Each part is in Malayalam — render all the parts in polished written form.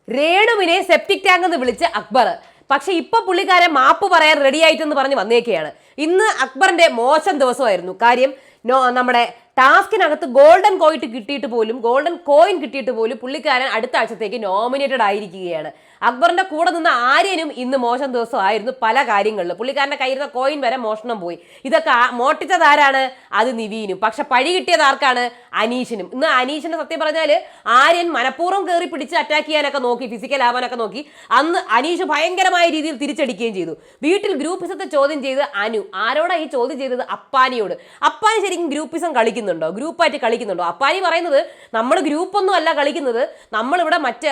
രേണുവിനെ സെപ്റ്റിക് ടാങ്ക് എന്ന് വിളിച്ച് അക്ബർ. പക്ഷെ ഇപ്പൊ പുള്ളിക്കാരൻ മാപ്പ് പറയാൻ റെഡി ആയിട്ടെന്ന് പറഞ്ഞ് വന്നേക്കുകയാണ്. ഇന്ന് അക്ബറിന്റെ മോശം ദിവസമായിരുന്നു. കാര്യം നമ്മുടെ ടാസ്കിനകത്ത് ഗോൾഡൻ കോയിൻ കിട്ടിയിട്ട് പോലും പുള്ളിക്കാരൻ അടുത്ത ആഴ്ചത്തേക്ക് നോമിനേറ്റഡ് ആയിരിക്കുകയാണ്. അക്ബറിന്റെ കൂടെ നിന്ന് ആര്യനും ഇന്ന് മോശം ദിവസമായിരുന്നു പല കാര്യങ്ങളിൽ. പുള്ളിക്കാരന്റെ കയ്യിലുള്ള കോയിൻ വരെ മോഷണം പോയി. ഇതൊക്കെ മോട്ടിച്ചത് ആരാണ്? അത് നിവീനും. പക്ഷെ പഴി കിട്ടിയത് ആർക്കാണ്? അനീഷിനും. ഇന്ന് അനീഷിനെ സത്യം പറഞ്ഞാല് ആര്യൻ മനഃപൂർവ്വം കയറി പിടിച്ച് അറ്റാക്ക് ചെയ്യാനൊക്കെ നോക്കി, ഫിസിക്കൽ ആവാനൊക്കെ നോക്കി. അന്ന് അനീഷ് ഭയങ്കരമായ രീതിയിൽ തിരിച്ചടിക്കുകയും ചെയ്തു. വീട്ടിൽ ഗ്രൂപ്പിസത്തെ ചോദ്യം ചെയ്ത് അനു ആരോടാ ഈ ചോദ്യം ചെയ്തത്? അപ്പാനിയോട്. അപ്പാനി ശരിക്കും ഗ്രൂപ്പിസം കളിക്കുന്നുണ്ടോ? ഗ്രൂപ്പായിട്ട് കളിക്കുന്നുണ്ടോ? അപ്പാനി പറയുന്നത് നമ്മൾ ഗ്രൂപ്പൊന്നും അല്ല കളിക്കുന്നത്, നമ്മളിവിടെ മറ്റേ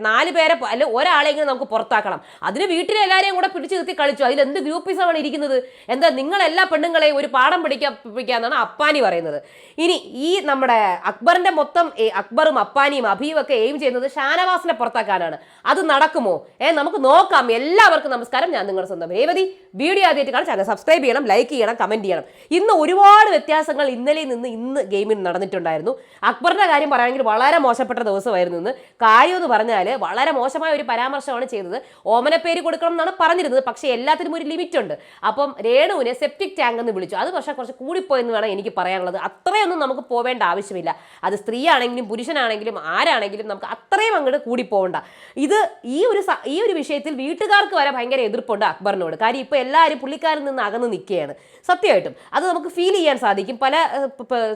4 പേരെ അല്ലെ ഒരാളെങ്കിലും നമുക്ക് പുറത്താക്കണം. അതിന് വീട്ടിലെ എല്ലാവരെയും കൂടെ പിടിച്ചു നിർത്തി കളിച്ചു. അതിൽ എന്ത് ഗ്രൂപ്പിസമാണ് ഇരിക്കുന്നത്? എന്താ നിങ്ങൾ എല്ലാ പെണ്ണുങ്ങളെയും ഒരു പാഠം പഠിപ്പിക്കാന്നാണ് അപ്പാനി പറയുന്നത്. ഇനി ഈ നമ്മുടെ അക്ബറിന്റെ മൊത്തം അക്ബറും അപ്പാനിയും അഭിയും ഒക്കെ എയിം ചെയ്യുന്നത് ഷാനവാസിനെ പുറത്താക്കാനാണ്. അത് നടക്കുമോ? നമുക്ക് നോക്കാം. എല്ലാവർക്കും നമസ്കാരം. ഞാൻ നിങ്ങളുടെ സ്വന്തം രേവതി. വീഡിയോ ആദ്യമായിട്ട് കാണാൻ ചാനൽ സബ്സ്ക്രൈബ് ചെയ്യണം, ലൈക്ക് ചെയ്യണം, കമന്റ് ചെയ്യണം. ഇന്ന് ഒരുപാട് വ്യത്യാസങ്ങൾ ഇന്നലെയിൽ നിന്ന് ഇന്ന് ഗെയിമിൽ നടന്നിട്ടുണ്ടായിരുന്നു. അക്ബറിന്റെ കാര്യം പറയുകയാണെങ്കിൽ വളരെ മോശപ്പെട്ട ദിവസമായിരുന്നു ഇന്ന്. കാര്യം എന്ന് പറഞ്ഞാൽ വളരെ മോശമായ ഒരു പരാമർശമാണ് ചെയ്തത്. ഓമനപ്പേര് കൊടുക്കണം എന്നാണ് പറഞ്ഞിരുന്നത്. പക്ഷേ എല്ലാത്തിനും ഒരു ലിമിറ്റ് ഉണ്ട്. അപ്പം രേണുവിനെ സെപ്റ്റിക് ടാങ്ക് എന്ന് വിളിച്ചു. അത് പക്ഷേ കുറച്ച് കൂടിപ്പോയെന്ന് വേണം എനിക്ക് പറയാനുള്ളത്. അത്രയൊന്നും നമുക്ക് പോവേണ്ട ആവശ്യമില്ല. അത് സ്ത്രീ ആണെങ്കിലും പുരുഷനാണെങ്കിലും ആരാണെങ്കിലും നമുക്ക് അത്രയും അങ്ങോട്ട് കൂടിപ്പോകണ്ട. ഈ ഒരു വിഷയത്തിൽ വീട്ടുകാർക്ക് വരെ ഭയങ്കര എതിർപ്പുണ്ട് അക്ബറിനോട്. കാര്യം ഇപ്പോൾ എല്ലാവരും പുള്ളിക്കാരിൽ നിന്ന് അകന്ന് നിൽക്കുകയാണ്. സത്യമായിട്ടും അത് നമുക്ക് ഫീൽ ചെയ്യാൻ സാധിക്കും. പല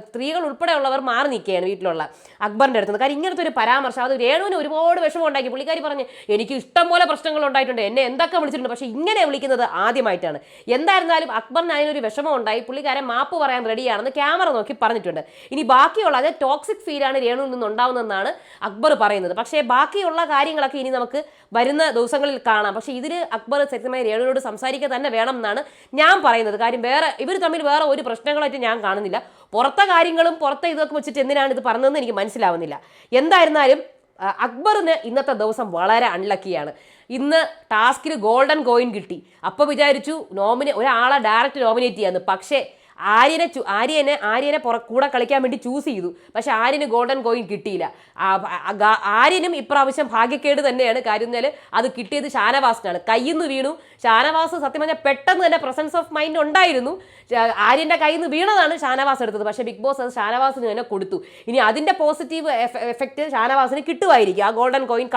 സ്ത്രീകൾ ഉൾപ്പെടെയുള്ളവർ മാറി നിൽക്കുകയാണ് വീട്ടിലുള്ള അക്ബറിൻ്റെ അടുത്ത്. കാര്യം ഇങ്ങനത്തെ ഒരു പരാമർശം അത് രേണുവിന് ഒരുപാട് വിഷമം ഉണ്ടാക്കി. പുള്ളിക്കാരി പറഞ്ഞ് എനിക്ക് ഇഷ്ടം പോലെ പ്രശ്നങ്ങൾ ഉണ്ടായിട്ടുണ്ട്, എന്നെ എന്തൊക്കെ വിളിച്ചിട്ടുണ്ട്, പക്ഷേ ഇങ്ങനെ വിളിക്കുന്നത് ആദ്യമായിട്ടാണ്. എന്തായിരുന്നാലും അക്ബറിന് അതിനൊരു വിഷമം ഉണ്ടായി. പുള്ളിക്കാരൻ മാപ്പ് പറയാൻ റെഡിയാണെന്ന് ക്യാമറ നോക്കി പറഞ്ഞിട്ടുണ്ട്. ഇനി ബാക്കിയുള്ള അത് ടോക്സിക് ഫീലാണ് രേണുവിൽ നിന്ന് ഉണ്ടാവുന്നതെന്നാണ് അക്ബർ പറയുന്നത്. പക്ഷേ ബാക്കിയുള്ള കാര്യങ്ങളൊക്കെ ഇനി നമുക്ക് വരുന്ന ദിവസങ്ങളിൽ കാണാം. പക്ഷേ ഇതിൽ അക്ബർ സത്യമായി രേണുവിനോട് സംസാരിക്കുക തന്നെ വേണം എന്നാണ് ഞാൻ പറയുന്നത്. കാര്യം ഇവർ തമ്മിൽ വേറെ ഒരു പ്രശ്നങ്ങളായിട്ട് ഞാൻ കാണുന്നില്ല. പുറത്തെ കാര്യങ്ങളും പുറത്തെ ഇതൊക്കെ വെച്ചിട്ട് എന്തിനാണ് ഇത് പറഞ്ഞതെന്ന് എനിക്ക് മനസ്സിലാവുന്നില്ല. എന്തായിരുന്നാലും അക്ബറിന് ഇന്നത്തെ ദിവസം വളരെ അൺലക്കിയാണ്. ഇന്ന് ടാസ്കിൽ ഗോൾഡൻ കോയിൻ കിട്ടി. അപ്പോൾ വിചാരിച്ചു ഒരാളെ ഡയറക്റ്റ് നോമിനേറ്റ് ചെയ്യാന്ന്. പക്ഷേ ആര്യനെ കൂടെ കളിക്കാൻ വേണ്ടി ചൂസ് ചെയ്തു. പക്ഷെ ആര്യന് ഗോൾഡൻ കോയിൻ കിട്ടിയില്ല. ആര്യനും ഇപ്രാവശ്യം ഭാഗ്യക്കേട് തന്നെയാണ്. കാര്യം എന്നാൽ അത് കിട്ടിയത് ഷാനവാസിനാണ്. കയ്യിൽ നിന്ന് വീണു. ഷാനവാസ് സത്യം പറഞ്ഞാൽ പെട്ടെന്ന് തന്നെ പ്രസൻസ് ഓഫ് മൈൻഡ് ഉണ്ടായിരുന്നു. ആര്യൻ്റെ കയ്യിൽ നിന്ന് വീണതാണ് ഷാനവാസ് എടുത്തത്. പക്ഷേ ബിഗ് ബോസ് അത് ഷാനവാസിന് തന്നെ കൊടുത്തു. ഇനി അതിൻ്റെ പോസിറ്റീവ് എഫക്റ്റ് ഷാനവാസിന് കിട്ടുമായിരിക്കും. ആ ഗോൾഡൻ കോയിൻ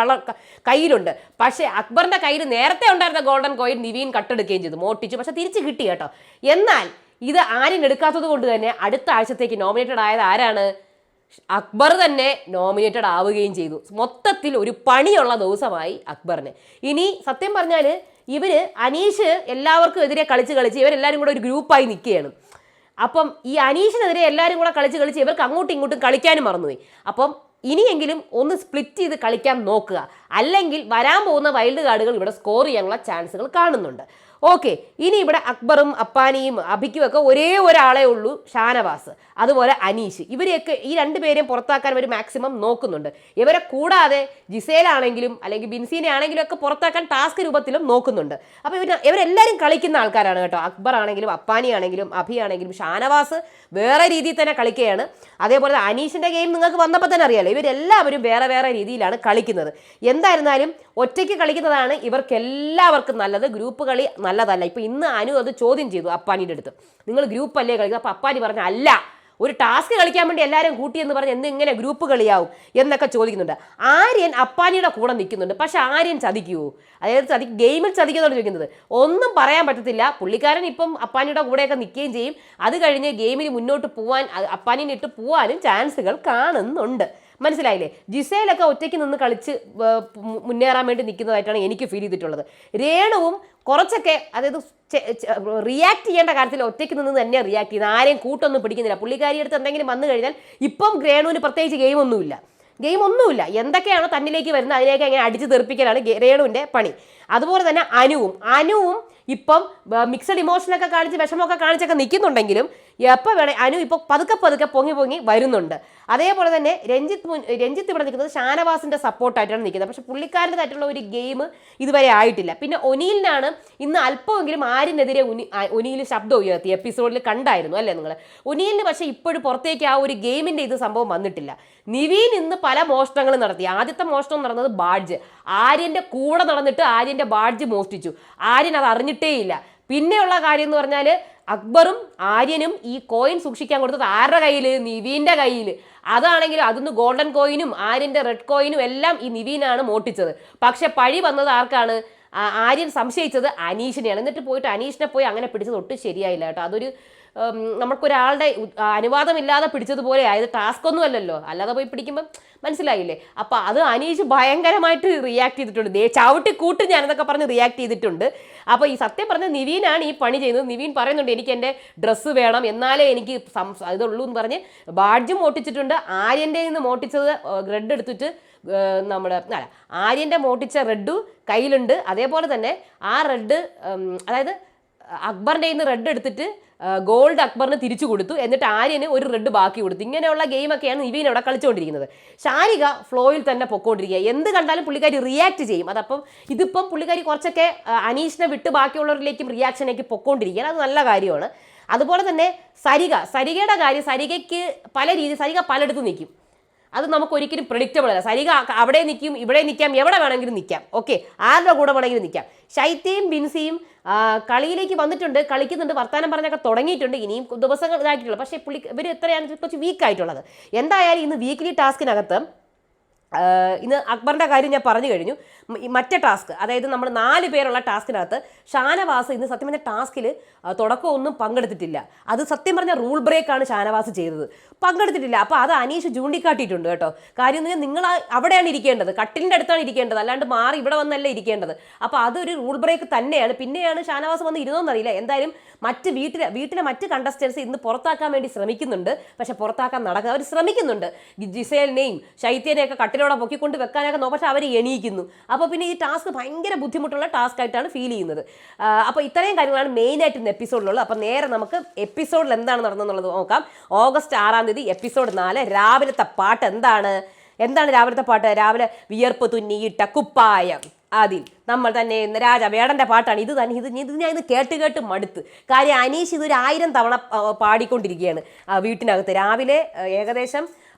കയ്യിലുണ്ട്. പക്ഷേ അക്ബറിൻ്റെ കയ്യിൽ നേരത്തെ ഉണ്ടായിരുന്ന ഗോൾഡൻ കോയിൻ നിവീൻ കട്ടെടുക്കുകയും ചെയ്തു, മോട്ടിച്ചു. പക്ഷെ തിരിച്ച് കിട്ടി കേട്ടോ. എന്നാൽ ഇത് ആരും എടുക്കാത്തത് കൊണ്ട് തന്നെ അടുത്ത ആഴ്ചത്തേക്ക് നോമിനേറ്റഡ് ആയത് ആരാണ്? അക്ബർ തന്നെ നോമിനേറ്റഡ് ആവുകയും ചെയ്തു. മൊത്തത്തിൽ ഒരു പണിയുള്ള ദിവസമായി അക്ബറിന്. ഇനി സത്യം പറഞ്ഞാൽ അനീഷ് എല്ലാവർക്കും എതിരെ കളിച്ച് ഇവരെല്ലാവരും കൂടെ ഒരു ഗ്രൂപ്പായി നിൽക്കുകയാണ്. അപ്പം ഈ അനീഷിനെതിരെ എല്ലാവരും കൂടെ കളിച്ച് ഇവർക്ക് അങ്ങോട്ടും ഇങ്ങോട്ടും കളിക്കാനും മറന്നുപോയി. അപ്പം ഇനിയെങ്കിലും ഒന്ന് സ്പ്ലിറ്റ് ചെയ്ത് കളിക്കാൻ നോക്കുക. അല്ലെങ്കിൽ വരാൻ പോകുന്ന വൈൽഡ് കാർഡുകൾ ഇവിടെ സ്കോർ ചെയ്യാനുള്ള ചാൻസുകൾ കാണുന്നുണ്ട്. ഓക്കെ, ഇനി ഇവിടെ അക്ബറും അപ്പാനിയും അഭിക്കും ഒക്കെ ഒരേ ഒരാളെ ഉള്ളൂ, ഷാനവാസ്. അതുപോലെ അനീഷ്. ഇവരെയൊക്കെ ഈ 2 പേരെയും പുറത്താക്കാൻ അവർ മാക്സിമം നോക്കുന്നുണ്ട്. ഇവരെ കൂടാതെ ജിസേലാണെങ്കിലും അല്ലെങ്കിൽ ബിൻസീനെ ആണെങ്കിലും ഒക്കെ പുറത്താക്കാൻ ടാസ്ക് രൂപത്തിലും നോക്കുന്നുണ്ട്. അപ്പോൾ ഇവരെല്ലാവരും കളിക്കുന്ന ആൾക്കാരാണ് കേട്ടോ. അക്ബർ ആണെങ്കിലും അപ്പാനി ആണെങ്കിലും അഭി ആണെങ്കിലും ഷാനവാസ് വേറെ രീതിയിൽ തന്നെ കളിക്കുകയാണ്. അതേപോലെ അനീഷിൻ്റെ ഗെയിം നിങ്ങൾക്ക് വന്നപ്പോൾ തന്നെ അറിയാമല്ലോ, ഇവരെല്ലാവരും വേറെ വേറെ രീതിയിലാണ് കളിക്കുന്നത്. എന്തായിരുന്നാലും ഒറ്റയ്ക്ക് കളിക്കുന്നതാണ് ഇവർക്കെല്ലാവർക്കും നല്ലത്. ഗ്രൂപ്പ് കളി നല്ലതല്ല. ഇപ്പം ഇന്ന് അനു അത് ചോദ്യം ചെയ്തു അപ്പാനിയുടെ അടുത്ത്, നിങ്ങൾ ഗ്രൂപ്പ് അല്ലേ കളിക്കുന്നത്? അപ്പോൾ അപ്പാനി പറഞ്ഞ അല്ല, ഒരു ടാസ്ക് കളിക്കാൻ വേണ്ടി എല്ലാവരും കൂട്ടിയെന്ന് പറഞ്ഞ് ഇങ്ങനെ ഗ്രൂപ്പ് കളിയാവും എന്നൊക്കെ ചോദിക്കുന്നുണ്ട്. ആര്യൻ അപ്പാനിയുടെ കൂടെ നിൽക്കുന്നുണ്ട്. പക്ഷെ ആര്യൻ ചതിക്കുമോ? അതായത് ഗെയിമിൽ ചതിക്കുന്നതാണ് ചോദിക്കുന്നത്. ഒന്നും പറയാൻ പറ്റത്തില്ല. പുള്ളിക്കാരൻ ഇപ്പം അപ്പാനിയുടെ കൂടെയൊക്കെ നിൽക്കുകയും ചെയ്യും. അത് കഴിഞ്ഞ് ഗെയിമിൽ മുന്നോട്ട് പോകാൻ അപ്പാനിനെ ഇട്ട് പോകാനും ചാൻസുകൾ കാണുന്നുണ്ട്. മനസ്സിലായില്ലേ? ജിസേലൊക്കെ ഒറ്റയ്ക്ക് നിന്ന് കളിച്ച് മുന്നേറാൻ വേണ്ടി നിൽക്കുന്നതായിട്ടാണ് എനിക്ക് ഫീൽ ചെയ്തിട്ടുള്ളത്. രേണുവും കുറച്ചൊക്കെ അതായത് റിയാക്ട് ചെയ്യേണ്ട കാര്യത്തിൽ ഒറ്റയ്ക്ക് നിന്ന് തന്നെ റിയാക്ട് ചെയ്യുന്നത്. ആരെയും കൂട്ടൊന്നും പിടിക്കുന്നില്ല. പുള്ളിക്കാരി അടുത്ത് എന്തെങ്കിലും വന്നു കഴിഞ്ഞാൽ ഇപ്പം രേണുവിന് പ്രത്യേകിച്ച് ഗെയിം ഒന്നുമില്ല. എന്തൊക്കെയാണോ തന്നിലേക്ക് വരുന്നത് അതിലേക്ക് അങ്ങനെ അടിച്ചു തെറിപ്പിക്കലാണ് രേണുവിൻ്റെ പണി. അതുപോലെ തന്നെ അനുവും ഇപ്പം മിക്സഡ് ഇമോഷനൊക്കെ കാണിച്ച് വിഷമമൊക്കെ കാണിച്ചൊക്കെ നിൽക്കുന്നുണ്ടെങ്കിലും എപ്പോൾ വേണേ അനു ഇപ്പോൾ പതുക്കെ പൊങ്ങി വരുന്നുണ്ട്. അതേപോലെ തന്നെ രഞ്ജിത്ത് ഇവിടെ നിൽക്കുന്നത് ഷാനവാസിൻ്റെ സപ്പോർട്ടായിട്ടാണ് നിൽക്കുന്നത്. പക്ഷെ പുള്ളിക്കാരൻ്റെതായിട്ടുള്ള ഒരു ഗെയിം ഇതുവരെ ആയിട്ടില്ല. പിന്നെ ഒനീലിനാണ് ഇന്ന് അല്പമെങ്കിലും ആരിനെതിരെ ഒനീൽ ശബ്ദം ഉയർത്തി എപ്പിസോഡിൽ കണ്ടായിരുന്നു അല്ലേ നിങ്ങൾ? ഒനീലിന് പക്ഷേ ഇപ്പോഴും പുറത്തേക്ക് ആ ഒരു ഗെയിമിൻ്റെ ഇത് സംഭവം വന്നിട്ടില്ല. നിവീൻ ഇന്ന് പല മോഷണങ്ങളും നടത്തി. ആദ്യത്തെ മോഷണം നടന്നത് ബാഡ്ജ്. ആര്യൻ്റെ കൂടെ നടന്നിട്ട് ആര്യൻ്റെ ബാഡ്ജ് മോഷ്ടിച്ചു. ആര്യൻ അത് അറിഞ്ഞിട്ടേ ഇല്ല. പിന്നെയുള്ള കാര്യം എന്ന് പറഞ്ഞാൽ അക്ബറും ആര്യനും ഈ കോയിൻ സൂക്ഷിക്കാൻ കൊടുത്തത് ആരുടെ കയ്യിൽ? നിവീൻ്റെ കയ്യിൽ. അതാണെങ്കിലും അതൊന്ന് ഗോൾഡൻ കോയിനും ആര്യൻ്റെ റെഡ് കോയിനും എല്ലാം ഈ നിവീനാണ് മോട്ടിച്ചത്. പക്ഷെ പഴി വന്നത് ആർക്കാണ്? ആര്യൻ സംശയിച്ചത് അനീഷിനെയാണ്. എന്നിട്ട് പോയിട്ട് അനീഷിനെ പോയി അങ്ങനെ പിടിച്ചത് ഒട്ടും ശരിയായില്ല കേട്ടോ. അതൊരു നമുക്കൊരാളുടെ അനുവാദമില്ലാതെ പിടിച്ചതുപോലെ ആയത്. ടാസ്ക് ഒന്നും അല്ലല്ലോ, അല്ലാതെ പോയി പിടിക്കുമ്പം മനസ്സിലായില്ലേ? അപ്പം അത് അനീഷ് ഭയങ്കരമായിട്ട് റിയാക്ട് ചെയ്തിട്ടുണ്ട്. ചവിട്ടി കൂട്ടും ഞാനെന്നൊക്കെ പറഞ്ഞ് റിയാക്ട് ചെയ്തിട്ടുണ്ട്. അപ്പോൾ ഈ സത്യം പറഞ്ഞ നിവീനാണ് ഈ പണി ചെയ്യുന്നത്. നിവീൻ പറയുന്നുണ്ട് എനിക്ക് എൻ്റെ ഡ്രസ്സ് വേണം, എന്നാലേ എനിക്ക് ഇതുള്ളൂ എന്ന് പറഞ്ഞ് ബാഡ്ജും മോട്ടിച്ചിട്ടുണ്ട്. ആര്യൻ്റെ നിന്ന് മോട്ടിച്ചത് റെഡ് എടുത്തിട്ട് ആര്യൻ്റെ മോട്ടിച്ച റെഡ് കയ്യിലുണ്ട്. അതേപോലെ തന്നെ ആ റെഡ് അതായത് അക്ബറിൻ്റെ നിന്ന് റെഡ് എടുത്തിട്ട് ഗോൾഡ് അക്ബറിന് തിരിച്ചു കൊടുത്തു. എന്നിട്ട് ആര്യന് ഒരു റെഡ് ബാക്കി കൊടുത്തു. ഇങ്ങനെയുള്ള ഗെയിമൊക്കെയാണ് നിവീൻ അവിടെ കളിച്ചുകൊണ്ടിരിക്കുന്നത്. ഷാരിക ഫ്ലോയിൽ തന്നെ പൊക്കോണ്ടിരിക്കുക. എന്ത് കണ്ടാലും പുള്ളിക്കാരി റിയാക്ട് ചെയ്യും. അതപ്പം ഇതിപ്പം പുള്ളിക്കാരി കുറച്ചൊക്കെ അനീഷിനെ വിട്ട് ബാക്കിയുള്ളവരിലേക്കും റിയാക്ഷനേക്ക് പൊക്കോണ്ടിരിക്കുക. അത് നല്ല കാര്യമാണ്. അതുപോലെ തന്നെ സരികയുടെ കാര്യം, സരികയ്ക്ക് സരിക പലയിടത്തും നിൽക്കും. അത് നമുക്ക് ഒരിക്കലും പ്രെഡിക്റ്റബിൾ അല്ല. സരിക അവിടെ നിൽക്കും, ഇവിടെ നിൽക്കാം, എവിടെ വേണമെങ്കിലും നിൽക്കാം. ഓക്കെ, ആരുടെ കൂടെ വേണമെങ്കിലും നിൽക്കാം. ശൈത്യയും ബിൻസിയും കളിയിലേക്ക് വന്നിട്ടുണ്ട്, കളിക്കുന്നുണ്ട്, വർത്തമാനം പറഞ്ഞൊക്കെ തുടങ്ങിയിട്ടുണ്ട്. ഇനിയും ദിവസങ്ങൾ ഇതായിട്ടുള്ളൂ. പക്ഷേ ഇവർ എത്രയാണ് കുറച്ച് വീക്കായിട്ടുള്ളത്. എന്തായാലും ഇന്ന് വീക്ക്ലി ടാസ്കിനകത്ത് ഇന്ന് അക്ബറിൻ്റെ കാര്യം ഞാൻ പറഞ്ഞു കഴിഞ്ഞു. മറ്റേ ടാസ്ക്, അതായത് നമ്മൾ 4 പേരുള്ള ടാസ്കിനകത്ത് ഷാനവാസ് ഇന്ന് സത്യം പറഞ്ഞ ടാസ്കിൽ തുടക്കമൊന്നും പങ്കെടുത്തിട്ടില്ല. അത് സത്യം പറഞ്ഞാൽ റൂൾ ബ്രേക്കാണ് ഷാനവാസ് ചെയ്തത്, പങ്കെടുത്തിട്ടില്ല. അപ്പോൾ അത് അനീഷ് ചൂണ്ടിക്കാട്ടിയിട്ടുണ്ട് കേട്ടോ. കാര്യം എന്ന് പറഞ്ഞാൽ നിങ്ങൾ അവിടെയാണ് ഇരിക്കേണ്ടത്, കട്ടിലിൻ്റെ അടുത്താണ് ഇരിക്കേണ്ടത്, അല്ലാണ്ട് മാറി ഇവിടെ വന്നല്ല ഇരിക്കേണ്ടത്. അപ്പോൾ അതൊരു റൂൾ ബ്രേക്ക് തന്നെയാണ്. പിന്നെയാണ് ഷാനവാസ് വന്ന് ഇരുന്നോന്നറിയില്ല. എന്തായാലും വീട്ടിലെ മറ്റ് കണ്ടസ്റ്റൻസ് ഇന്ന് പുറത്താക്കാൻ വേണ്ടി ശ്രമിക്കുന്നുണ്ട്. പക്ഷെ പുറത്താക്കാൻ നടക്കുക, അവർ ശ്രമിക്കുന്നുണ്ട്. ജിസേലിനെയും ശൈത്യനെയൊക്കെ കട്ടിലോടെ പൊക്കിക്കൊണ്ട് വെക്കാനൊക്കെ നോക്കും. പക്ഷെ അവർ എണീക്കുന്നു. അപ്പോൾ പിന്നെ ഈ ടാസ്ക് ഭയങ്കര ബുദ്ധിമുട്ടുള്ള ടാസ്ക് ആയിട്ടാണ് ഫീൽ ചെയ്യുന്നത്. അപ്പോൾ ഇത്രയും കാര്യങ്ങളാണ് മെയിനായിട്ട് ഇന്ന് എപ്പിസോഡിലുള്ളത്. അപ്പോൾ നേരെ നമുക്ക് എപ്പിസോഡിൽ എന്താണ് നടന്നതെന്നുള്ളത് നോക്കാം. ഓഗസ്റ്റ് 6 എപ്പിസോഡ് 4 രാവിലത്തെ പാട്ട് എന്താണ് രാവിലത്തെ പാട്ട്? രാവിലെ വിയർപ്പ് തുന്നിയിട്ട കുപ്പായം, അതിൽ നമ്മൾ തന്നെ വേടൻ്റെ പാട്ടാണ്. ഇത് ഞാൻ ഇത് കേട്ട് മടുത്ത്. കാര്യം അനീഷ് ഇതൊരു 1000 തവണ പാടിക്കൊണ്ടിരിക്കുകയാണ് വീട്ടിനകത്ത്. രാവിലെ ഏകദേശം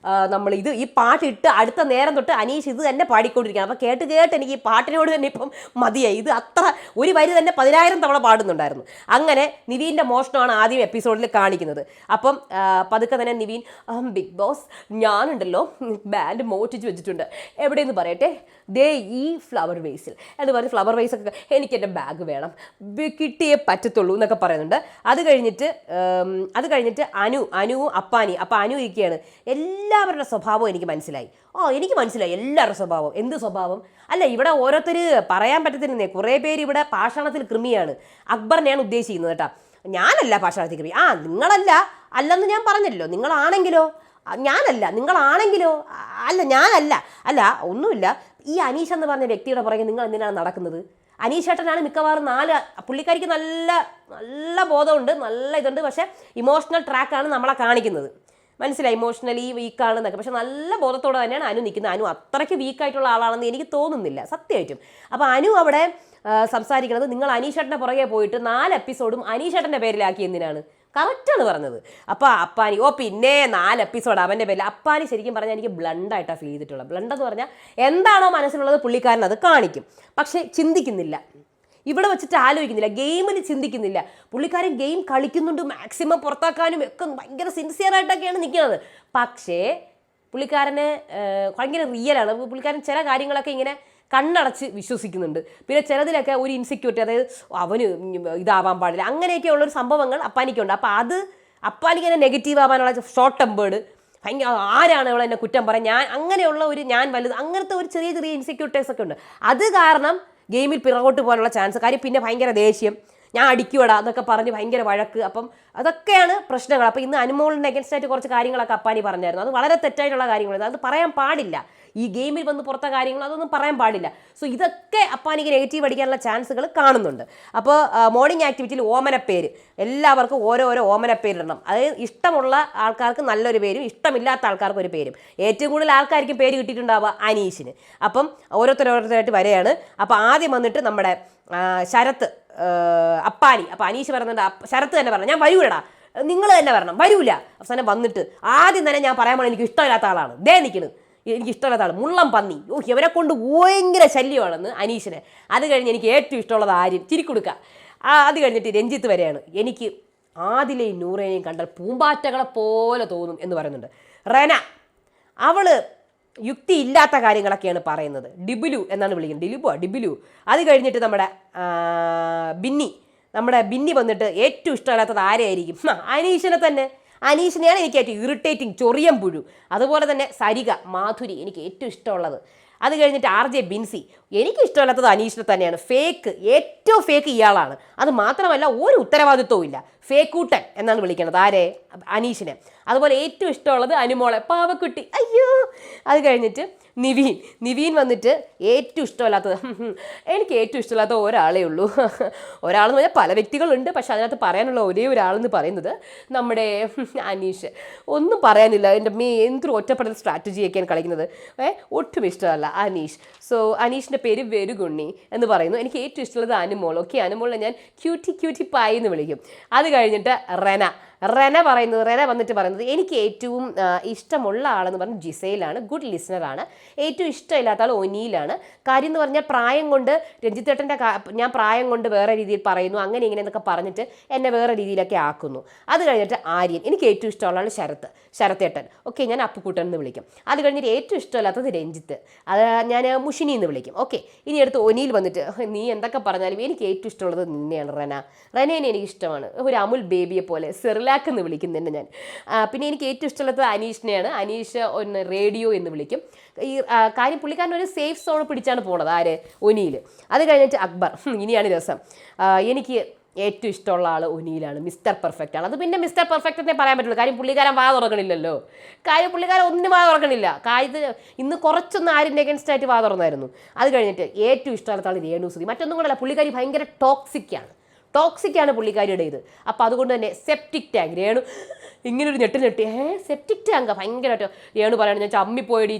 നമ്മൾ ഈ പാട്ടിട്ട് അടുത്ത നേരം തൊട്ട് അനീഷ് ഇത് തന്നെ പാടിക്കൊണ്ടിരിക്കുകയാണ്. അപ്പോൾ കേട്ട് എനിക്ക് ഈ പാട്ടിനോട് തന്നെ ഇപ്പം മതിയായി. ഇത് അത്ര ഒരു വരി തന്നെ 10,000 തവണ പാടുന്നുണ്ടായിരുന്നു. അങ്ങനെ നിവീൻ്റെ മോഷണമാണ് ആദ്യം എപ്പിസോഡിൽ കാണിക്കുന്നത്. അപ്പം പതുക്കെ തന്നെ നിവീൻ, ബിഗ് ബോസ് ഞാനുണ്ടല്ലോ ബാൻഡ് മോട്ടിച്ച് വെച്ചിട്ടുണ്ട്, എവിടെയെന്ന് പറയട്ടെ, ദേ ഈ ഫ്ലവർ വേസിൽ എന്ന് പറഞ്ഞ് ഫ്ലവർ വേസൊക്കെ എനിക്ക് എൻ്റെ ബാഗ് വേണം, കിട്ടിയേ പറ്റത്തുള്ളൂ എന്നൊക്കെ പറയുന്നുണ്ട്. അത് കഴിഞ്ഞിട്ട് അനുവും അപ്പാനി. അപ്പോൾ അനു ഇരിക്കുകയാണ്. എല്ലാവരുടെ സ്വഭാവം എനിക്ക് മനസ്സിലായി. എല്ലാവരുടെ സ്വഭാവം. എന്ത് സ്വഭാവം അല്ല, ഇവിടെ ഓരോരുത്തർ പറയാൻ പറ്റത്തില്ലെന്നേ. കുറേ പേര് ഇവിടെ പാഷാണത്തിൽ കൃമിയാണ്. അക്ബറിനെയാണ് ഉദ്ദേശിക്കുന്നത് കേട്ടോ. ഞാനല്ല പാഷാണത്തിൽ കൃമി. നിങ്ങളല്ല, അല്ലെന്ന് ഞാൻ പറഞ്ഞല്ലോ. നിങ്ങളാണെങ്കിലോ? ഞാനല്ല. നിങ്ങളാണെങ്കിലോ? അല്ല, ഞാനല്ല. അല്ല, ഒന്നുമില്ല. ഈ അനീഷ് എന്ന് പറഞ്ഞ വ്യക്തിയുടെ പുറകെ നിങ്ങൾ എന്തിനാണ് നടക്കുന്നത്? അനീഷേട്ടനാണ് മിക്കവാറും പുള്ളിക്കാരിക്ക് നല്ല നല്ല ബോധമുണ്ട്, നല്ല ഇതുണ്ട്. പക്ഷേ ഇമോഷണൽ ട്രാക്കാണ് നമ്മളെ കാണിക്കുന്നത്. മനസ്സിലായി, ഇമോഷണലി വീക്കാണെന്നൊക്കെ. പക്ഷെ നല്ല ബോധത്തോടെ തന്നെയാണ് അനു നിൽക്കുന്നത്. അനു അത്രയ്ക്ക് വീക്കായിട്ടുള്ള ആളാണെന്ന് എനിക്ക് തോന്നുന്നില്ല സത്യമായിട്ടും. അപ്പോൾ അനു അവിടെ സംസാരിക്കുന്നത്, നിങ്ങൾ അനീഷേട്ടൻ്റെ പുറകെ പോയിട്ട് 4 എപ്പിസോഡും അനീഷേട്ടൻ്റെ പേരിലാക്കി എന്തിനാണ്? കറക്റ്റാണ് പറഞ്ഞത്. അപ്പോൾ അപ്പാനി പിന്നെ 4 എപ്പിസോഡ് അവൻ്റെ പേരിൽ. അപ്പാനി ശരിക്കും പറഞ്ഞാൽ എനിക്ക് ബ്ലണ്ടായിട്ടാണ് ഫീൽ ചെയ്തിട്ടുള്ളത്. ബ്ലണ്ടെന്ന് പറഞ്ഞാൽ എന്താണോ മനസ്സിലുള്ളത് പുള്ളിക്കാരൻ അത് കാണിക്കും, പക്ഷേ ചിന്തിക്കുന്നില്ല. ഇവിടെ വെച്ചിട്ട് ആലോചിക്കുന്നില്ല, ഗെയിമിൽ ചിന്തിക്കുന്നില്ല. പുള്ളിക്കാരൻ ഗെയിം കളിക്കുന്നുണ്ട്, മാക്സിമം പുറത്താക്കാനും ഒക്കെ ഭയങ്കര സിൻസിയറായിട്ടൊക്കെയാണ് നിൽക്കുന്നത്. പക്ഷേ പുള്ളിക്കാരന് ഭയങ്കര റിയലാണ്. പുള്ളിക്കാരൻ ചില കാര്യങ്ങളൊക്കെ ഇങ്ങനെ കണ്ണടച്ച് വിശ്വസിക്കുന്നുണ്ട്. പിന്നെ ചിലതിലൊക്കെ ഒരു ഇൻസെക്യൂരിറ്റി, അതായത് അവന് ഇതാവാൻ പാടില്ല, അങ്ങനെയൊക്കെ ഉള്ളൊരു സംഭവങ്ങൾ അപ്പാനിക്കുണ്ട്. അപ്പോൾ അത് അപ്പാനിക്ക് തന്നെ നെഗറ്റീവ് ആവാനുള്ള ഷോർട്ട് ടെമ്പേർഡ്, ഭയങ്കര ആരാണ് അവളെന്നെ കുറ്റം പറയാൻ, ഞാൻ അങ്ങനെയുള്ള ഒരു ഞാൻ വലുത്, അങ്ങനത്തെ ഒരു ചെറിയ ഇൻസെക്യൂരിറ്റീസ് ഒക്കെ ഉണ്ട്. അത് കാരണം ഗെയിമിൽ പിറകോട്ട് പോകാനുള്ള ചാൻസ്. കാര്യം പിന്നെ ഭയങ്കര ദേഷ്യം, ഞാൻ അടിക്കൂടാ എന്നൊക്കെ പറഞ്ഞ് ഭയങ്കര വഴക്ക്. അപ്പം അതൊക്കെയാണ് പ്രശ്നങ്ങൾ. അപ്പോൾ ഇന്ന് അനുമോളിൻ്റെ അഗൻസ്റ്റ് ആയിട്ട് കുറച്ച് കാര്യങ്ങളൊക്കെ അപ്പാനി പറഞ്ഞായിരുന്നു. അത് വളരെ തെറ്റായിട്ടുള്ള കാര്യങ്ങളാണ്. അത് പറയാൻ പാടില്ല. ഈ ഗെയിമിൽ വന്ന് പുറത്തെ കാര്യങ്ങൾ അതൊന്നും പറയാൻ പാടില്ല. സോ ഇതൊക്കെ അപ്പാനിക്ക് നെഗറ്റീവ് അടിക്കാനുള്ള ചാൻസുകൾ കാണുന്നുണ്ട്. അപ്പോൾ മോർണിംഗ് ആക്ടിവിറ്റിയിൽ ഓമനപ്പേര് എല്ലാവർക്കും ഓരോരോ ഓമനപ്പേരിടണം. അതായത് ഇഷ്ടമുള്ള ആൾക്കാർക്ക് നല്ലൊരു പേരും ഇഷ്ടമില്ലാത്ത ആൾക്കാർക്ക് ഒരു പേരും. ഏറ്റവും കൂടുതൽ ആൾക്കാർക്കും പേര് കിട്ടിയിട്ടുണ്ടാവുക അനീഷിന്. അപ്പം ഓരോരുത്തരായിട്ട് വരെയാണ്. അപ്പോൾ ആദ്യം വന്നിട്ട് നമ്മുടെ ശരത്ത് അപ്പാനി. അപ്പോൾ അനീഷ് പറയുന്നുണ്ട്, ശരത്ത് തന്നെ പറഞ്ഞു ഞാൻ വരൂലടാ, നിങ്ങൾ തന്നെ വരണം. വരൂല. അവസാനം വന്നിട്ട് ആദ്യം തന്നെ ഞാൻ പറയാൻ പോണത് എനിക്ക് ഇഷ്ടമില്ലാത്ത ആളാണ് ദേ നിൽക്കുന്നത്, എനിക്ക് ഇഷ്ടമുള്ള ആൾ മുള്ളം പന്നി, ഇവരെ കൊണ്ട് ഭയങ്കര ശല്യമാണെന്ന് അനീഷിനെ. അത് കഴിഞ്ഞ് എനിക്ക് ഏറ്റവും ഇഷ്ടമുള്ളത് ആര്യം ചിരിക്കൊടുക്കുക. അത് കഴിഞ്ഞിട്ട് രഞ്ജിത്ത് വരെയാണ്. എനിക്ക് ആദിലെയും നൂറേനെയും കണ്ടാൽ പൂമ്പാറ്റകളെ പോലെ തോന്നും എന്ന് പറയുന്നുണ്ട്. റെന അവള് യുക്തി ഇല്ലാത്ത കാര്യങ്ങളൊക്കെയാണ് പറയുന്നത്. ഡിബിലു എന്നാണ് വിളിക്കുന്നത്, ഡിബിലു. അത് കഴിഞ്ഞിട്ട് നമ്മുടെ ബിന്നി വന്നിട്ട് ഏറ്റവും ഇഷ്ടമില്ലാത്തത് ആരെയായിരിക്കും? അനീഷിനെ തന്നെ. അനീഷിനെയാണ് എനിക്ക് ഏറ്റവും ഇറിറ്റേറ്റിംഗ്, ചൊറിയം പുഴു. അതുപോലെ തന്നെ സരിക, മാധുരി എനിക്ക് ഏറ്റവും ഇഷ്ടമുള്ളത്. അത് കഴിഞ്ഞിട്ട് RJ ബിൻസി എനിക്ക് ഇഷ്ടമില്ലാത്തത് അനീഷിനെ തന്നെയാണ്. ഫേക്ക്, ഏറ്റവും ഫേക്ക് ഇയാളാണ്. അത് മാത്രമല്ല ഒരു ഉത്തരവാദിത്വവും ഇല്ല. ഫേക്കൂട്ടൻ എന്നാണ് വിളിക്കുന്നത് ആരെ? അനീഷിനെ. അതുപോലെ ഏറ്റവും ഇഷ്ടമുള്ളത് അനുമോളെ, പാവക്കുട്ടി, അയ്യോ. അത് കഴിഞ്ഞിട്ട് നിവീൻ വന്നിട്ട് ഏറ്റവും ഇഷ്ടമല്ലാത്തത് എനിക്ക് ഏറ്റവും ഇഷ്ടമില്ലാത്ത ഒരാളേ ഉള്ളൂ. ഒരാളെന്ന് പറഞ്ഞാൽ പല വ്യക്തികളുണ്ട്, പക്ഷെ അതിനകത്ത് പറയാനുള്ള ഒരേ ഒരാളെന്ന് പറയുന്നത് നമ്മുടെ അനീഷ്. ഒന്നും പറയാനില്ല. എൻ്റെ എന്തൊരു ഒറ്റപ്പെടൽ സ്ട്രാറ്റജിയൊക്കെയാണ് കളിക്കുന്നത്. ഒട്ടും ഇഷ്ടമല്ല അനീഷ്. സോ അനീഷിൻ്റെ പേര് വെരുഗുണ്ണി എന്ന് പറയുന്നു. എനിക്ക് ഏറ്റവും ഇഷ്ടമുള്ളത് അനുമോൾ. ഓക്കെ, അനുമോളിനെ ഞാൻ ക്യൂട്ടി പായി എന്ന് വിളിക്കും. അത് കഴിഞ്ഞിട്ട് റെന വന്നിട്ട് പറയുന്നത് എനിക്ക് ഏറ്റവും ഇഷ്ടമുള്ള ആളെന്ന് പറഞ്ഞാൽ ജിസയിലാണ്. ഗുഡ് ലിസണറാണ്. ഏറ്റവും ഇഷ്ടമില്ലാത്ത ആൾ ഒനിയിലാണ്. കാര്യം എന്ന് പറഞ്ഞാൽ പ്രായം കൊണ്ട് രഞ്ജിത്തേട്ടൻ്റെ ഞാൻ പ്രായം കൊണ്ട് വേറെ രീതിയിൽ പറയുന്നു, അങ്ങനെ ഇങ്ങനെ എന്നൊക്കെ പറഞ്ഞിട്ട് എന്നെ വേറെ രീതിയിലൊക്കെ ആക്കുന്നു. അത് കഴിഞ്ഞിട്ട് ആര്യൻ. എനിക്ക് ഏറ്റവും ഇഷ്ടമുള്ള ആൾ ശരത്തേട്ടൻ. ഓക്കെ, ഞാൻ അപ്പുക്കുട്ടൻ എന്ന് വിളിക്കും. അത് കഴിഞ്ഞിട്ട് ഏറ്റവും ഇഷ്ടമില്ലാത്തത് രഞ്ജിത്ത്, അത് ഞാൻ മുഷിനി എന്ന് വിളിക്കും. ഓക്കെ, ഇനി അടുത്ത് ഒനിയിൽ വന്നിട്ട് നീ എന്തൊക്കെ പറഞ്ഞാലും എനിക്ക് ഏറ്റവും ഇഷ്ടമുള്ളത് നിന്നെയാണ് റെനേനെ എനിക്ക് ഇഷ്ടമാണ്. ഒരു അമുൽ ബേബിയെ പോലെ സെറിലാക്ക് എന്ന് വിളിക്കുന്നുണ്ട് ഞാൻ. പിന്നെ എനിക്ക് ഏറ്റവും ഇഷ്ടമുള്ളത് അനീഷിനെയാണ്. അനീഷ് ഒന്ന് റേഡിയോ എന്ന് വിളിക്കും. ഈ കാര്യം പുള്ളിക്കാരൻ ഒരു സേഫ് സോൺ പിടിച്ചാണ് പോണത് ആര്? ഒനിയിൽ. അത് കഴിഞ്ഞിട്ട് അക്ബർ. ഇനിയാണ് രസം. എനിക്ക് ഏറ്റവും ഇഷ്ടമുള്ള ആൾ ഒനിയിലാണ്. മിസ്റ്റർ പെർഫെക്റ്റ് ആണ്. അത് പിന്നെ മിസ്റ്റർ പെർഫെക്റ്റ് എന്നേ പറയാൻ പറ്റുള്ളൂ. കാര്യം പുള്ളിക്കാരൻ വാ തുറക്കണില്ലല്ലോ. പുള്ളിക്കാരൻ ഒന്നും വാ തുറക്കണില്ല. ഇന്ന് കുറച്ചൊന്ന് ആരിൻ്റെ അഗൻസ്റ്റ് ആയിട്ട് വാ തുറന്നായിരുന്നു. അത് കഴിഞ്ഞിട്ട് ഏറ്റവും ഇഷ്ടമുള്ള ആൾ രേണുസുതി. മറ്റൊന്നും കൂടെ അല്ല, പുള്ളിക്കാരി ഭയങ്കര ടോക്സിക്കാണ് പുള്ളിക്കാരിയുടെ ഇത്. അപ്പോൾ അതുകൊണ്ട് തന്നെ സെപ്റ്റിക് ടാങ്ക് രേണു ഇങ്ങനൊരു ഞെട്ടി സെപ്റ്റിക് ടാങ്കാണ് ഭയങ്കരമായിട്ട് രേണു പറയണം. ഞാൻ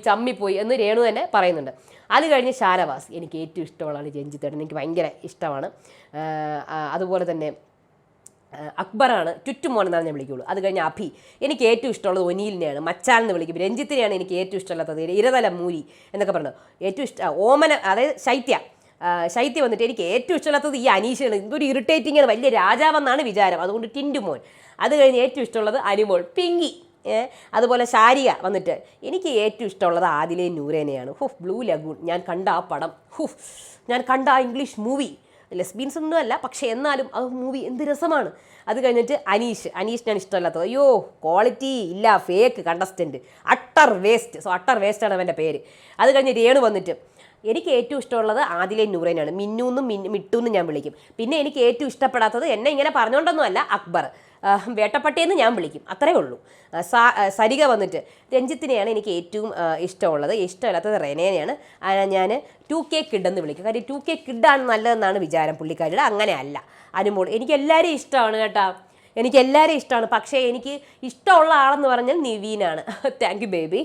ചമ്മിപ്പോയി എന്ന് രേണു തന്നെ പറയുന്നുണ്ട്. അത് കഴിഞ്ഞ് ഷാനവാസ്. എനിക്ക് ഏറ്റവും ഇഷ്ടമുള്ളതാണ് രഞ്ജിത്തേട്ടൻ. എനിക്ക് ഭയങ്കര ഇഷ്ടമാണ്. അതുപോലെ തന്നെ അക്ബറാണ്. ചുറ്റുമോൻ എന്നാണ് ഞാൻ വിളിക്കുള്ളൂ. അത് കഴിഞ്ഞ് അഭി. എനിക്ക് ഏറ്റവും ഇഷ്ടമുള്ളത് ഒനിയിലിനെയാണ്. മച്ചാൻ എന്ന് വിളിക്കും. രഞ്ജിത്തിനെയാണ് എനിക്ക് ഏറ്റവും ഇഷ്ടമുള്ളത്. ഇരതല മൂരി എന്നൊക്കെ പറഞ്ഞു. ഏറ്റവും ഓമന, അതായത് ശൈത്യ വന്നിട്ട് എനിക്ക് ഏറ്റവും ഇഷ്ടമില്ലാത്തത് ഈ അനീഷാണ്. എന്തൊരു ഇറിറ്റേറ്റിംഗ് ആണ്, വലിയ രാജാവെന്നാണ് വിചാരം. അതുകൊണ്ട് ടിൻറ്റുമോൻ. അത് കഴിഞ്ഞ് ഏറ്റവും ഇഷ്ടമുള്ളത് അനുമോൾ, പിങ്കി. അതുപോലെ ശാരിക വന്നിട്ട് എനിക്ക് ഏറ്റവും ഇഷ്ടമുള്ളത് ആദിലെയും നൂറേനെയാണ്. Blue lagoon. ഞാൻ കണ്ട ആ പടം, ഞാൻ കണ്ട ആ ഇംഗ്ലീഷ് മൂവി, ലെസ്ബീൻസ് ഒന്നും അല്ല, പക്ഷേ എന്നാലും ആ മൂവി എന്ത് രസമാണ്. അത് കഴിഞ്ഞിട്ട് അനീഷിനാണ് ഇഷ്ടമല്ലാത്തത്. അയ്യോ, ക്വാളിറ്റി ഇല്ല, fake contestant, utter waste. So utter വേസ്റ്റാണ് അവൻ്റെ പേര്. അത് കഴിഞ്ഞ് രേണു വന്നിട്ട് എനിക്ക് ഏറ്റവും ഇഷ്ടമുള്ളത് ആദിലെയും നൂറേനാണ്. മിന്നൂന്നും മിട്ടൂന്നും ഞാൻ വിളിക്കും. പിന്നെ എനിക്ക് ഏറ്റവും ഇഷ്ടപ്പെടാത്തത് എന്നെ ഇങ്ങനെ പറഞ്ഞുകൊണ്ടൊന്നുമല്ല, അക്ബർ. വേട്ടപ്പട്ടിയെന്ന് ഞാൻ വിളിക്കും, അത്രേ ഉള്ളൂ. സരിക വന്നിട്ട് രഞ്ജിത്തിനെയാണ് എനിക്ക് ഏറ്റവും ഇഷ്ടമുള്ളത്. ഇഷ്ടമില്ലാത്തത് റെനേനെയാണ്. ഞാൻ 2K കിഡ് വിളിക്കും. കാര്യം 2K കിഡാണ് നല്ലതെന്നാണ് വിചാരം പുള്ളിക്കാരിയുടെ. അങ്ങനെ അല്ല. അനുമോൾ. എനിക്ക് എല്ലാവരെയും ഇഷ്ടമാണ് കേട്ടോ, എനിക്ക് എല്ലാവരെയും ഇഷ്ടമാണ്. പക്ഷേ എനിക്ക് ഇഷ്ടമുള്ള ആളെന്ന് പറഞ്ഞാൽ നിവീനാണ്. Thank you baby.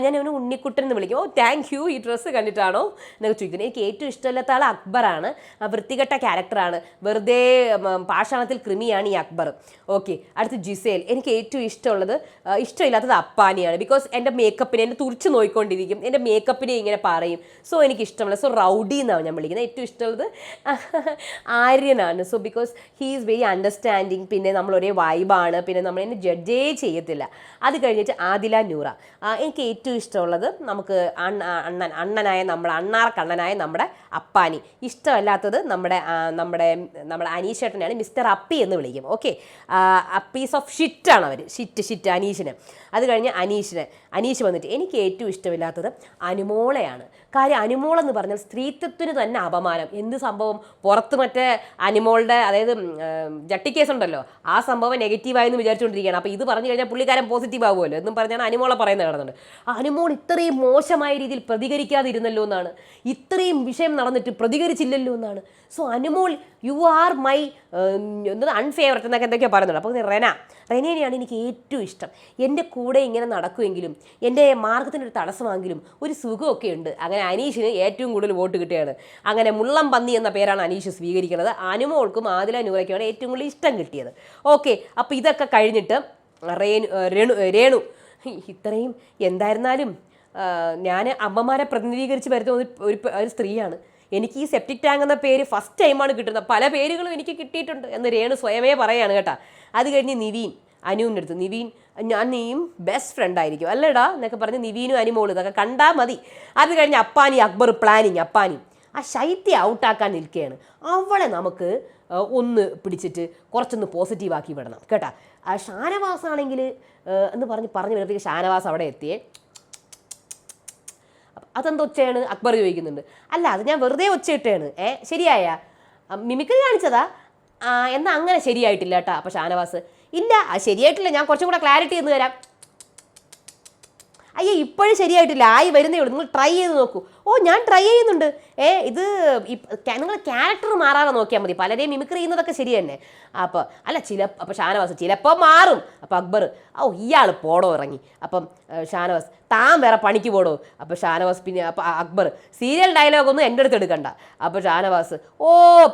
ഞാൻ അവന് ഉണ്ണിക്കുട്ടൻ എന്ന് വിളിക്കും. താങ്ക് യു, ഈ ഡ്രസ്സ് കണ്ടിട്ടാണോ എന്നൊക്കെ ചോദിക്കുന്നത്. എനിക്ക് ഏറ്റവും ഇഷ്ടമില്ലാത്ത ആൾ അക്ബറാണ്. വൃത്തികെട്ട ക്യാരക്ടറാണ്, വെറുതെ പാഷാണത്തിൽ കൃമിയാണ് ഈ അക്ബർ. ഓക്കെ, അടുത്ത് ജിസേൽ. എനിക്ക് ഏറ്റവും ഇഷ്ടമില്ലാത്തത് അപ്പാനിയാണ്. ബിക്കോസ് എൻ്റെ മേക്കപ്പിനെ എന്നെ തുറിച്ച് നോക്കിക്കൊണ്ടിരിക്കും, എൻ്റെ മേക്കപ്പിനെ ഇങ്ങനെ പറയും. സോ എനിക്ക് ഇഷ്ടമല്ല. സോ റൗഡി എന്നാണ് ഞാൻ വിളിക്കുന്നത്. ഏറ്റവും ഇഷ്ടമുള്ളത് ആര്യനാണ്. So because he is very understanding. പിന്നെ നമ്മളൊരേ വൈബാണ്. പിന്നെ നമ്മളെന്നെ ജഡ്ജേ ചെയ്യത്തില്ല. അത് കഴിഞ്ഞിട്ട് ആദില നൂറ. എനിക്ക് ഏറ്റവും ഇഷ്ടമുള്ളത് നമുക്ക് അണ്ണനായ അണ്ണാറക്കണ്ണനായ നമ്മുടെ അപ്പാനി. ഇഷ്ടമല്ലാത്തത് നമ്മുടെ അനീഷേട്ടനാണ്. മിസ്റ്റർ അപ്പി എന്ന് വിളിക്കും. ഓക്കെ, പീസ് ഓഫ് ഷിറ്റാണ് അവർ. ഷിറ്റ് അനീഷിന്. അത് കഴിഞ്ഞ് അനീഷ് വന്നിട്ട് എനിക്ക് ഏറ്റവും ഇഷ്ടമില്ലാത്തത് അനുമോളെയാണ്. കാര്യം അനുമോൾ എന്ന് പറഞ്ഞാൽ സ്ത്രീത്വത്തിന് തന്നെ അപമാനം. എന്ത് സംഭവം പുറത്ത് മറ്റേ അനുമോളുടെ അതായത് ജട്ടി കേസ് ഉണ്ടല്ലോ, ആ സംഭവം നെഗറ്റീവായെന്ന് വിചാരിച്ചുകൊണ്ടിരിക്കുകയാണ്. അപ്പോൾ ഇത് പറഞ്ഞു കഴിഞ്ഞാൽ പുള്ളിക്കാരൻ പോസിറ്റീവ് ആവുമല്ലോ എന്നും പറഞ്ഞാണ് അനുമോളെ പറയുന്നത് നടന്നുണ്ട്. അനുമോൾ ഇത്രയും മോശമായ രീതിയിൽ പ്രതികരിക്കാതിരുന്നല്ലോ എന്നാണ്, ഇത്രയും വിഷയം നടന്നിട്ട് പ്രതികരിച്ചില്ലല്ലോ എന്നാണ്. So Anumol you are my unfavourite എന്നൊക്കെ എന്തൊക്കെയാണ് പറയുന്നുണ്ട്. അപ്പോൾ റെനേനെയാണ് എനിക്ക് ഏറ്റവും ഇഷ്ടം. എൻ്റെ കൂടെ ഇങ്ങനെ നടക്കുമെങ്കിലും എൻ്റെ മാർഗത്തിനൊരു തടസ്സമാണെങ്കിലും ഒരു സുഖമൊക്കെ ഉണ്ട്. അങ്ങനെ അനീഷിന് ഏറ്റവും കൂടുതൽ വോട്ട് കിട്ടുകയാണ്. അങ്ങനെ മുള്ളം പന്നി എന്ന പേരാണ് അനീഷ് സ്വീകരിക്കുന്നത്. അനുമോൾക്കും ആദില നൂറയ്ക്കുമാണ് ഏറ്റവും കൂടുതൽ ഇഷ്ടം കിട്ടിയത്. ഓക്കെ, അപ്പോൾ ഇതൊക്കെ കഴിഞ്ഞിട്ട് രേണു ഇത്രയും എന്തായിരുന്നാലും ഞാൻ അമ്മമാരെ പ്രതിനിധീകരിച്ച് വരുന്ന ഒരു സ്ത്രീയാണ്. എനിക്ക് ഈ സെപ്റ്റിക് ടാങ്ക് എന്ന പേര് ഫസ്റ്റ് ടൈമാണ് കിട്ടുന്നത്. പല പേരുകളും എനിക്ക് കിട്ടിയിട്ടുണ്ട് എന്ന് രേണു സ്വയമേ പറയാണ് കേട്ടോ. അത് കഴിഞ്ഞ് നിവീൻ അനുവിൻ്റെ അടുത്ത്, നിവീൻ ഞാൻ നീയും ബെസ്റ്റ് ഫ്രണ്ട് ആയിരിക്കും അല്ലേടാ എന്നൊക്കെ പറഞ്ഞ് നിവീനും അനുമോളും ഇതൊക്കെ കണ്ടാൽ മതി. അത് കഴിഞ്ഞ് അപ്പാനി അക്ബർ പ്ലാനിങ്. അപ്പാനി ആ ശൈത്യ ഔട്ടാക്കാൻ നിൽക്കുകയാണ്. അവളെ നമുക്ക് ഒന്ന് പിടിച്ചിട്ട് കുറച്ചൊന്ന് പോസിറ്റീവാക്കി വിടണം കേട്ടാ. ഷാനവാസ് ആണെങ്കിൽ എന്ന് പറഞ്ഞ് വരുമ്പോഴത്തേക്ക് ഷാനവാസ് അവിടെ എത്തിയേ. അതെന്ത് ഒച്ചയാണ് അക്ബർ ചോദിക്കുന്നുണ്ട്. അല്ല അത് ഞാൻ വെറുതെ ഒച്ചയിട്ടാണ്. ശരിയായ മിമിക്രി കാണിച്ചതാ എന്നാൽ അങ്ങനെ ശരിയായിട്ടില്ല കേട്ടോ. അപ്പോൾ ഷാനവാസ് ഇല്ല അത് ശരിയായിട്ടില്ല, ഞാൻ കുറച്ചും കൂടെ ക്ലാരിറ്റി എന്ന് തരാം. അയ്യോ ഇപ്പോഴും ശരിയായിട്ടില്ല, ആയി വരുന്നേ ഉള്ളൂ, നിങ്ങൾ ട്രൈ ചെയ്ത് നോക്കൂ. ഓ ഞാൻ ട്രൈ ചെയ്യുന്നുണ്ട്. ഇത് നിങ്ങൾ ക്യാരക്ടർ മാറാതെ നോക്കിയാൽ മതി, പലരെയും മിമിക്രി ചെയ്യുന്നതൊക്കെ ശരി തന്നെ. അപ്പോൾ അല്ല അപ്പോൾ ഷാനവാസ് ചിലപ്പോൾ മാറും. അപ്പോൾ അക്ബർ ഇയാൾ പോടോ ഇറങ്ങി. അപ്പം ഷാനവാസ് താൻ വേറെ പണിക്ക് പോടോ. അപ്പോൾ ഷാനവാസ് പിന്നെ അപ്പോൾ അക്ബർ സീരിയൽ ഡയലോഗൊന്നും എൻ്റെ അടുത്ത് എടുക്കണ്ട. അപ്പോൾ ഷാനവാസ്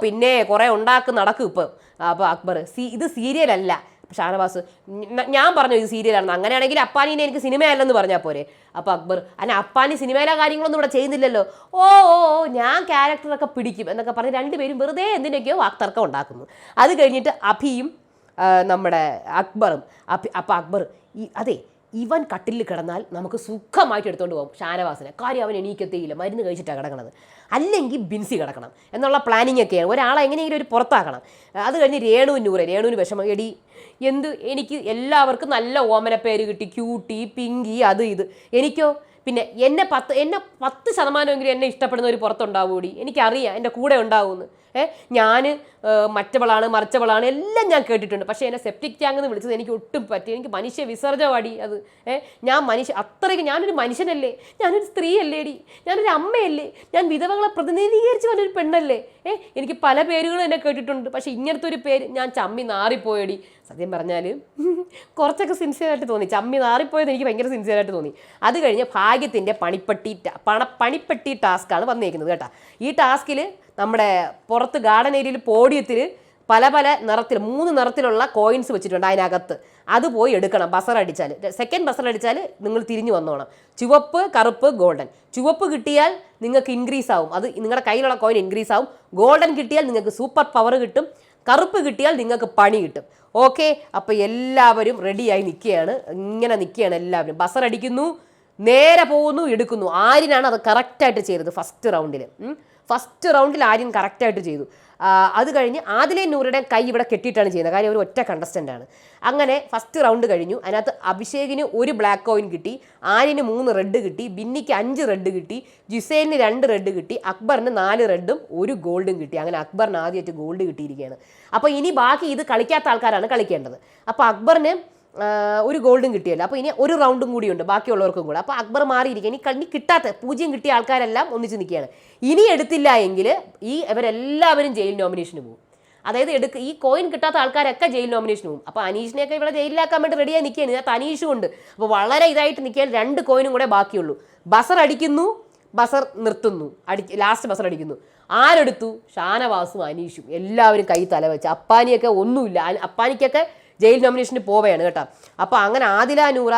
പിന്നെ കുറേ നടക്കും ഇപ്പം. അപ്പോൾ അക്ബർ ഇത് സീരിയലല്ല. ഷാനവാസ് ഞാൻ പറഞ്ഞു ഇത് സീരിയലാണെന്ന്, അങ്ങനെയാണെങ്കിൽ അപ്പാനീനെ എനിക്ക് സിനിമയല്ലെന്ന് പറഞ്ഞാൽ പോരെ. അപ്പോൾ അക്ബർ അപ്പാനി സിനിമയിലെ കാര്യങ്ങളൊന്നും ഇവിടെ ചെയ്യുന്നില്ലല്ലോ. ഞാൻ ക്യാരക്ടറൊക്കെ പിടിക്കും എന്നൊക്കെ പറഞ്ഞ് രണ്ടുപേരും വെറുതെ എന്തിനൊക്കെയോ വാക്തർക്കം ഉണ്ടാക്കുന്നു. അത് കഴിഞ്ഞിട്ട് അഭിയും നമ്മുടെ അക്ബറും അപ്പോൾ അക്ബർ അതെ ഇവൻ കട്ടിലിൽ കിടന്നാൽ നമുക്ക് സുഖമായിട്ട് എടുത്തുകൊണ്ട് പോകും ഷാനവാസിനെ. കാര്യം അവൻ എണീക്കത്തേയില്ല, മരുന്ന് കഴിച്ചിട്ടാണ് കിടക്കണത്. അല്ലെങ്കിൽ ബിൻസി കിടക്കണം എന്നുള്ള പ്ലാനിങ് ഒക്കെയാണ്. ഒരാളെ എങ്ങനെയെങ്കിലും ഒരു പുറത്താക്കണം. അത് കഴിഞ്ഞ് രേണുവിന് വിഷമം. എനിക്ക് എല്ലാവർക്കും നല്ല ഓമന പേര് കിട്ടി, ക്യൂട്ടി പിങ്കി അത് ഇത്. എനിക്കോ പിന്നെ എന്നെ 10% എന്നെ ഇഷ്ടപ്പെടുന്ന ഒരു പുറത്തുണ്ടാവൂടി. എനിക്കറിയാം എൻ്റെ കൂടെ ഉണ്ടാവുമെന്ന്. ഞാൻ മറ്റവളാണ് മറിച്ചവളാണ് എല്ലാം ഞാൻ കേട്ടിട്ടുണ്ട്. പക്ഷേ എന്നെ സെപ്റ്റിക് ടാങ്ക് എന്ന് വിളിച്ചത് എനിക്ക് ഒട്ടും പറ്റി. എനിക്ക് മനുഷ്യ വിസർജനവാടി അത്. അത്രയ്ക്ക് ഞാനൊരു മനുഷ്യനല്ലേ, ഞാനൊരു സ്ത്രീയല്ലേടി, ഞാനൊരു അമ്മയല്ലേ, ഞാൻ വിധവകളെ പ്രതിനിധീകരിച്ച് വന്നൊരു പെണ്ണല്ലേ. എനിക്ക് പല പേരുകളും എന്നെ കേട്ടിട്ടുണ്ട്. പക്ഷേ ഇങ്ങനത്തെ ഒരു പേര് ഞാൻ ചമ്മി നാറിപ്പോയടി. സത്യം പറഞ്ഞാൽ കുറച്ചൊക്കെ സിൻസിയറായിട്ട് തോന്നി. ചമ്മി നാറിപ്പോയത് എനിക്ക് ഭയങ്കര സിൻസിയറായിട്ട് തോന്നി. അത് കഴിഞ്ഞ് ഭാഗ്യത്തിൻ്റെ പണിപ്പെട്ടി ടാസ്ക്കാണ് വന്നേക്കുന്നത് കേട്ടോ. ഈ ടാസ്കിൽ നമ്മുടെ പുറത്ത് ഗാർഡൻ ഏരിയയിൽ പോഡിയത്തിൽ പല നിറത്തിൽ 3 നിറത്തിലുള്ള കോയിൻസ് വെച്ചിട്ടുണ്ട് അതിനകത്ത്. അത് പോയി എടുക്കണം. ബസറടിച്ചാൽ സെക്കൻഡ് ബസറടിച്ചാൽ നിങ്ങൾ തിരിഞ്ഞു വന്നോണം. ചുവപ്പ് കറുപ്പ് ഗോൾഡൻ. ചുവപ്പ് കിട്ടിയാൽ നിങ്ങൾക്ക് ഇൻക്രീസ് ആവും, അത് നിങ്ങളുടെ കയ്യിലുള്ള കോയിൻ ഇൻക്രീസ് ആവും. ഗോൾഡൻ കിട്ടിയാൽ നിങ്ങൾക്ക് സൂപ്പർ പവർ കിട്ടും. കറുപ്പ് കിട്ടിയാൽ നിങ്ങൾക്ക് പണി കിട്ടും. ഓക്കെ, അപ്പോൾ എല്ലാവരും റെഡിയായി നിൽക്കുകയാണ്. ഇങ്ങനെ നിൽക്കുകയാണ് എല്ലാവരും. ബസറടിക്കുന്നു, നേരെ പോകുന്നു, എടുക്കുന്നു. ആര്യനാണ് അത് കറക്റ്റായിട്ട് ചെയ്തത് ഫസ്റ്റ് റൗണ്ടിൽ ആര്യൻ കറക്റ്റായിട്ട് ചെയ്തു. അത് കഴിഞ്ഞ് ആദിലെ നൂറുടെ കൈ ഇവിടെ കെട്ടിയിട്ടാണ് ചെയ്യുന്നത്. കാര്യം ഒരു ഒറ്റ കണ്ടസ്റ്റൻ്റാണ്. അങ്ങനെ ഫസ്റ്റ് റൗണ്ട് കഴിഞ്ഞു. അതിനകത്ത് അഭിഷേകിന് 1 ബ്ലാക്ക് കോയിൻ കിട്ടി, ആര്യന് 3 റെഡ് കിട്ടി, ബിന്നിക്ക് 5 റെഡ് കിട്ടി, ജിസേലിന് 2 റെഡ് കിട്ടി, അക്ബറിന് 4 റെഡും 1 ഗോൾഡും കിട്ടി. അങ്ങനെ അക്ബറിന് ആദ്യമായിട്ട് ഗോൾഡ് കിട്ടിയിരിക്കുകയാണ്. അപ്പോൾ ഇനി ബാക്കി ഇത് കളിക്കാത്ത ആൾക്കാരാണ് കളിക്കേണ്ടത്. അപ്പോൾ അക്ബറിന് 1 ഗോൾഡും കിട്ടിയല്ലോ. അപ്പോൾ ഇനി 1 റൗണ്ടും കൂടിയുണ്ട് ബാക്കിയുള്ളവർക്കും കൂടെ. അപ്പോൾ അക്ബർ മാറിയിരിക്കുക. ഇനി കിട്ടാത്ത 0 കിട്ടിയ ആൾക്കാരെല്ലാം ഒന്നിച്ച് നിൽക്കുകയാണ്. ഇനി എടുത്തില്ല എങ്കിൽ ഇവരെല്ലാവരും ജയിൽ നോമിനേഷന് പോകും. അതായത് ഈ കോയിൻ കിട്ടാത്ത ആൾക്കാരൊക്കെ ജയിൽ നോമിനേഷന് പോകും. അപ്പോൾ അനീഷിനെയൊക്കെ ഇവിടെ ജയിലിലാക്കാൻ വേണ്ടി റെഡിയായി നിൽക്കുകയാണ്. ഇതിനകത്ത് അനീഷും ഉണ്ട്. അപ്പോൾ വളരെ ഇതായിട്ട് നിൽക്കാൻ 2 കോയിനും കൂടെ ബാക്കിയുള്ളൂ. ബസർ അടിക്കുന്നു, ബസർ നിർത്തുന്നു, ലാസ്റ്റ് ബസർ അടിക്കുന്നു. ആരെടുത്തു? ഷാനവാസും അനീഷും. എല്ലാവരും കൈ തല വെച്ച്. അപ്പാനിയൊക്കെ ഒന്നുമില്ല. അപ്പാനിക്കൊക്കെ ജയിൽ നോമിനേഷന് പോവുകയാണ് കേട്ടോ. അപ്പോൾ അങ്ങനെ ആദില നൂറ,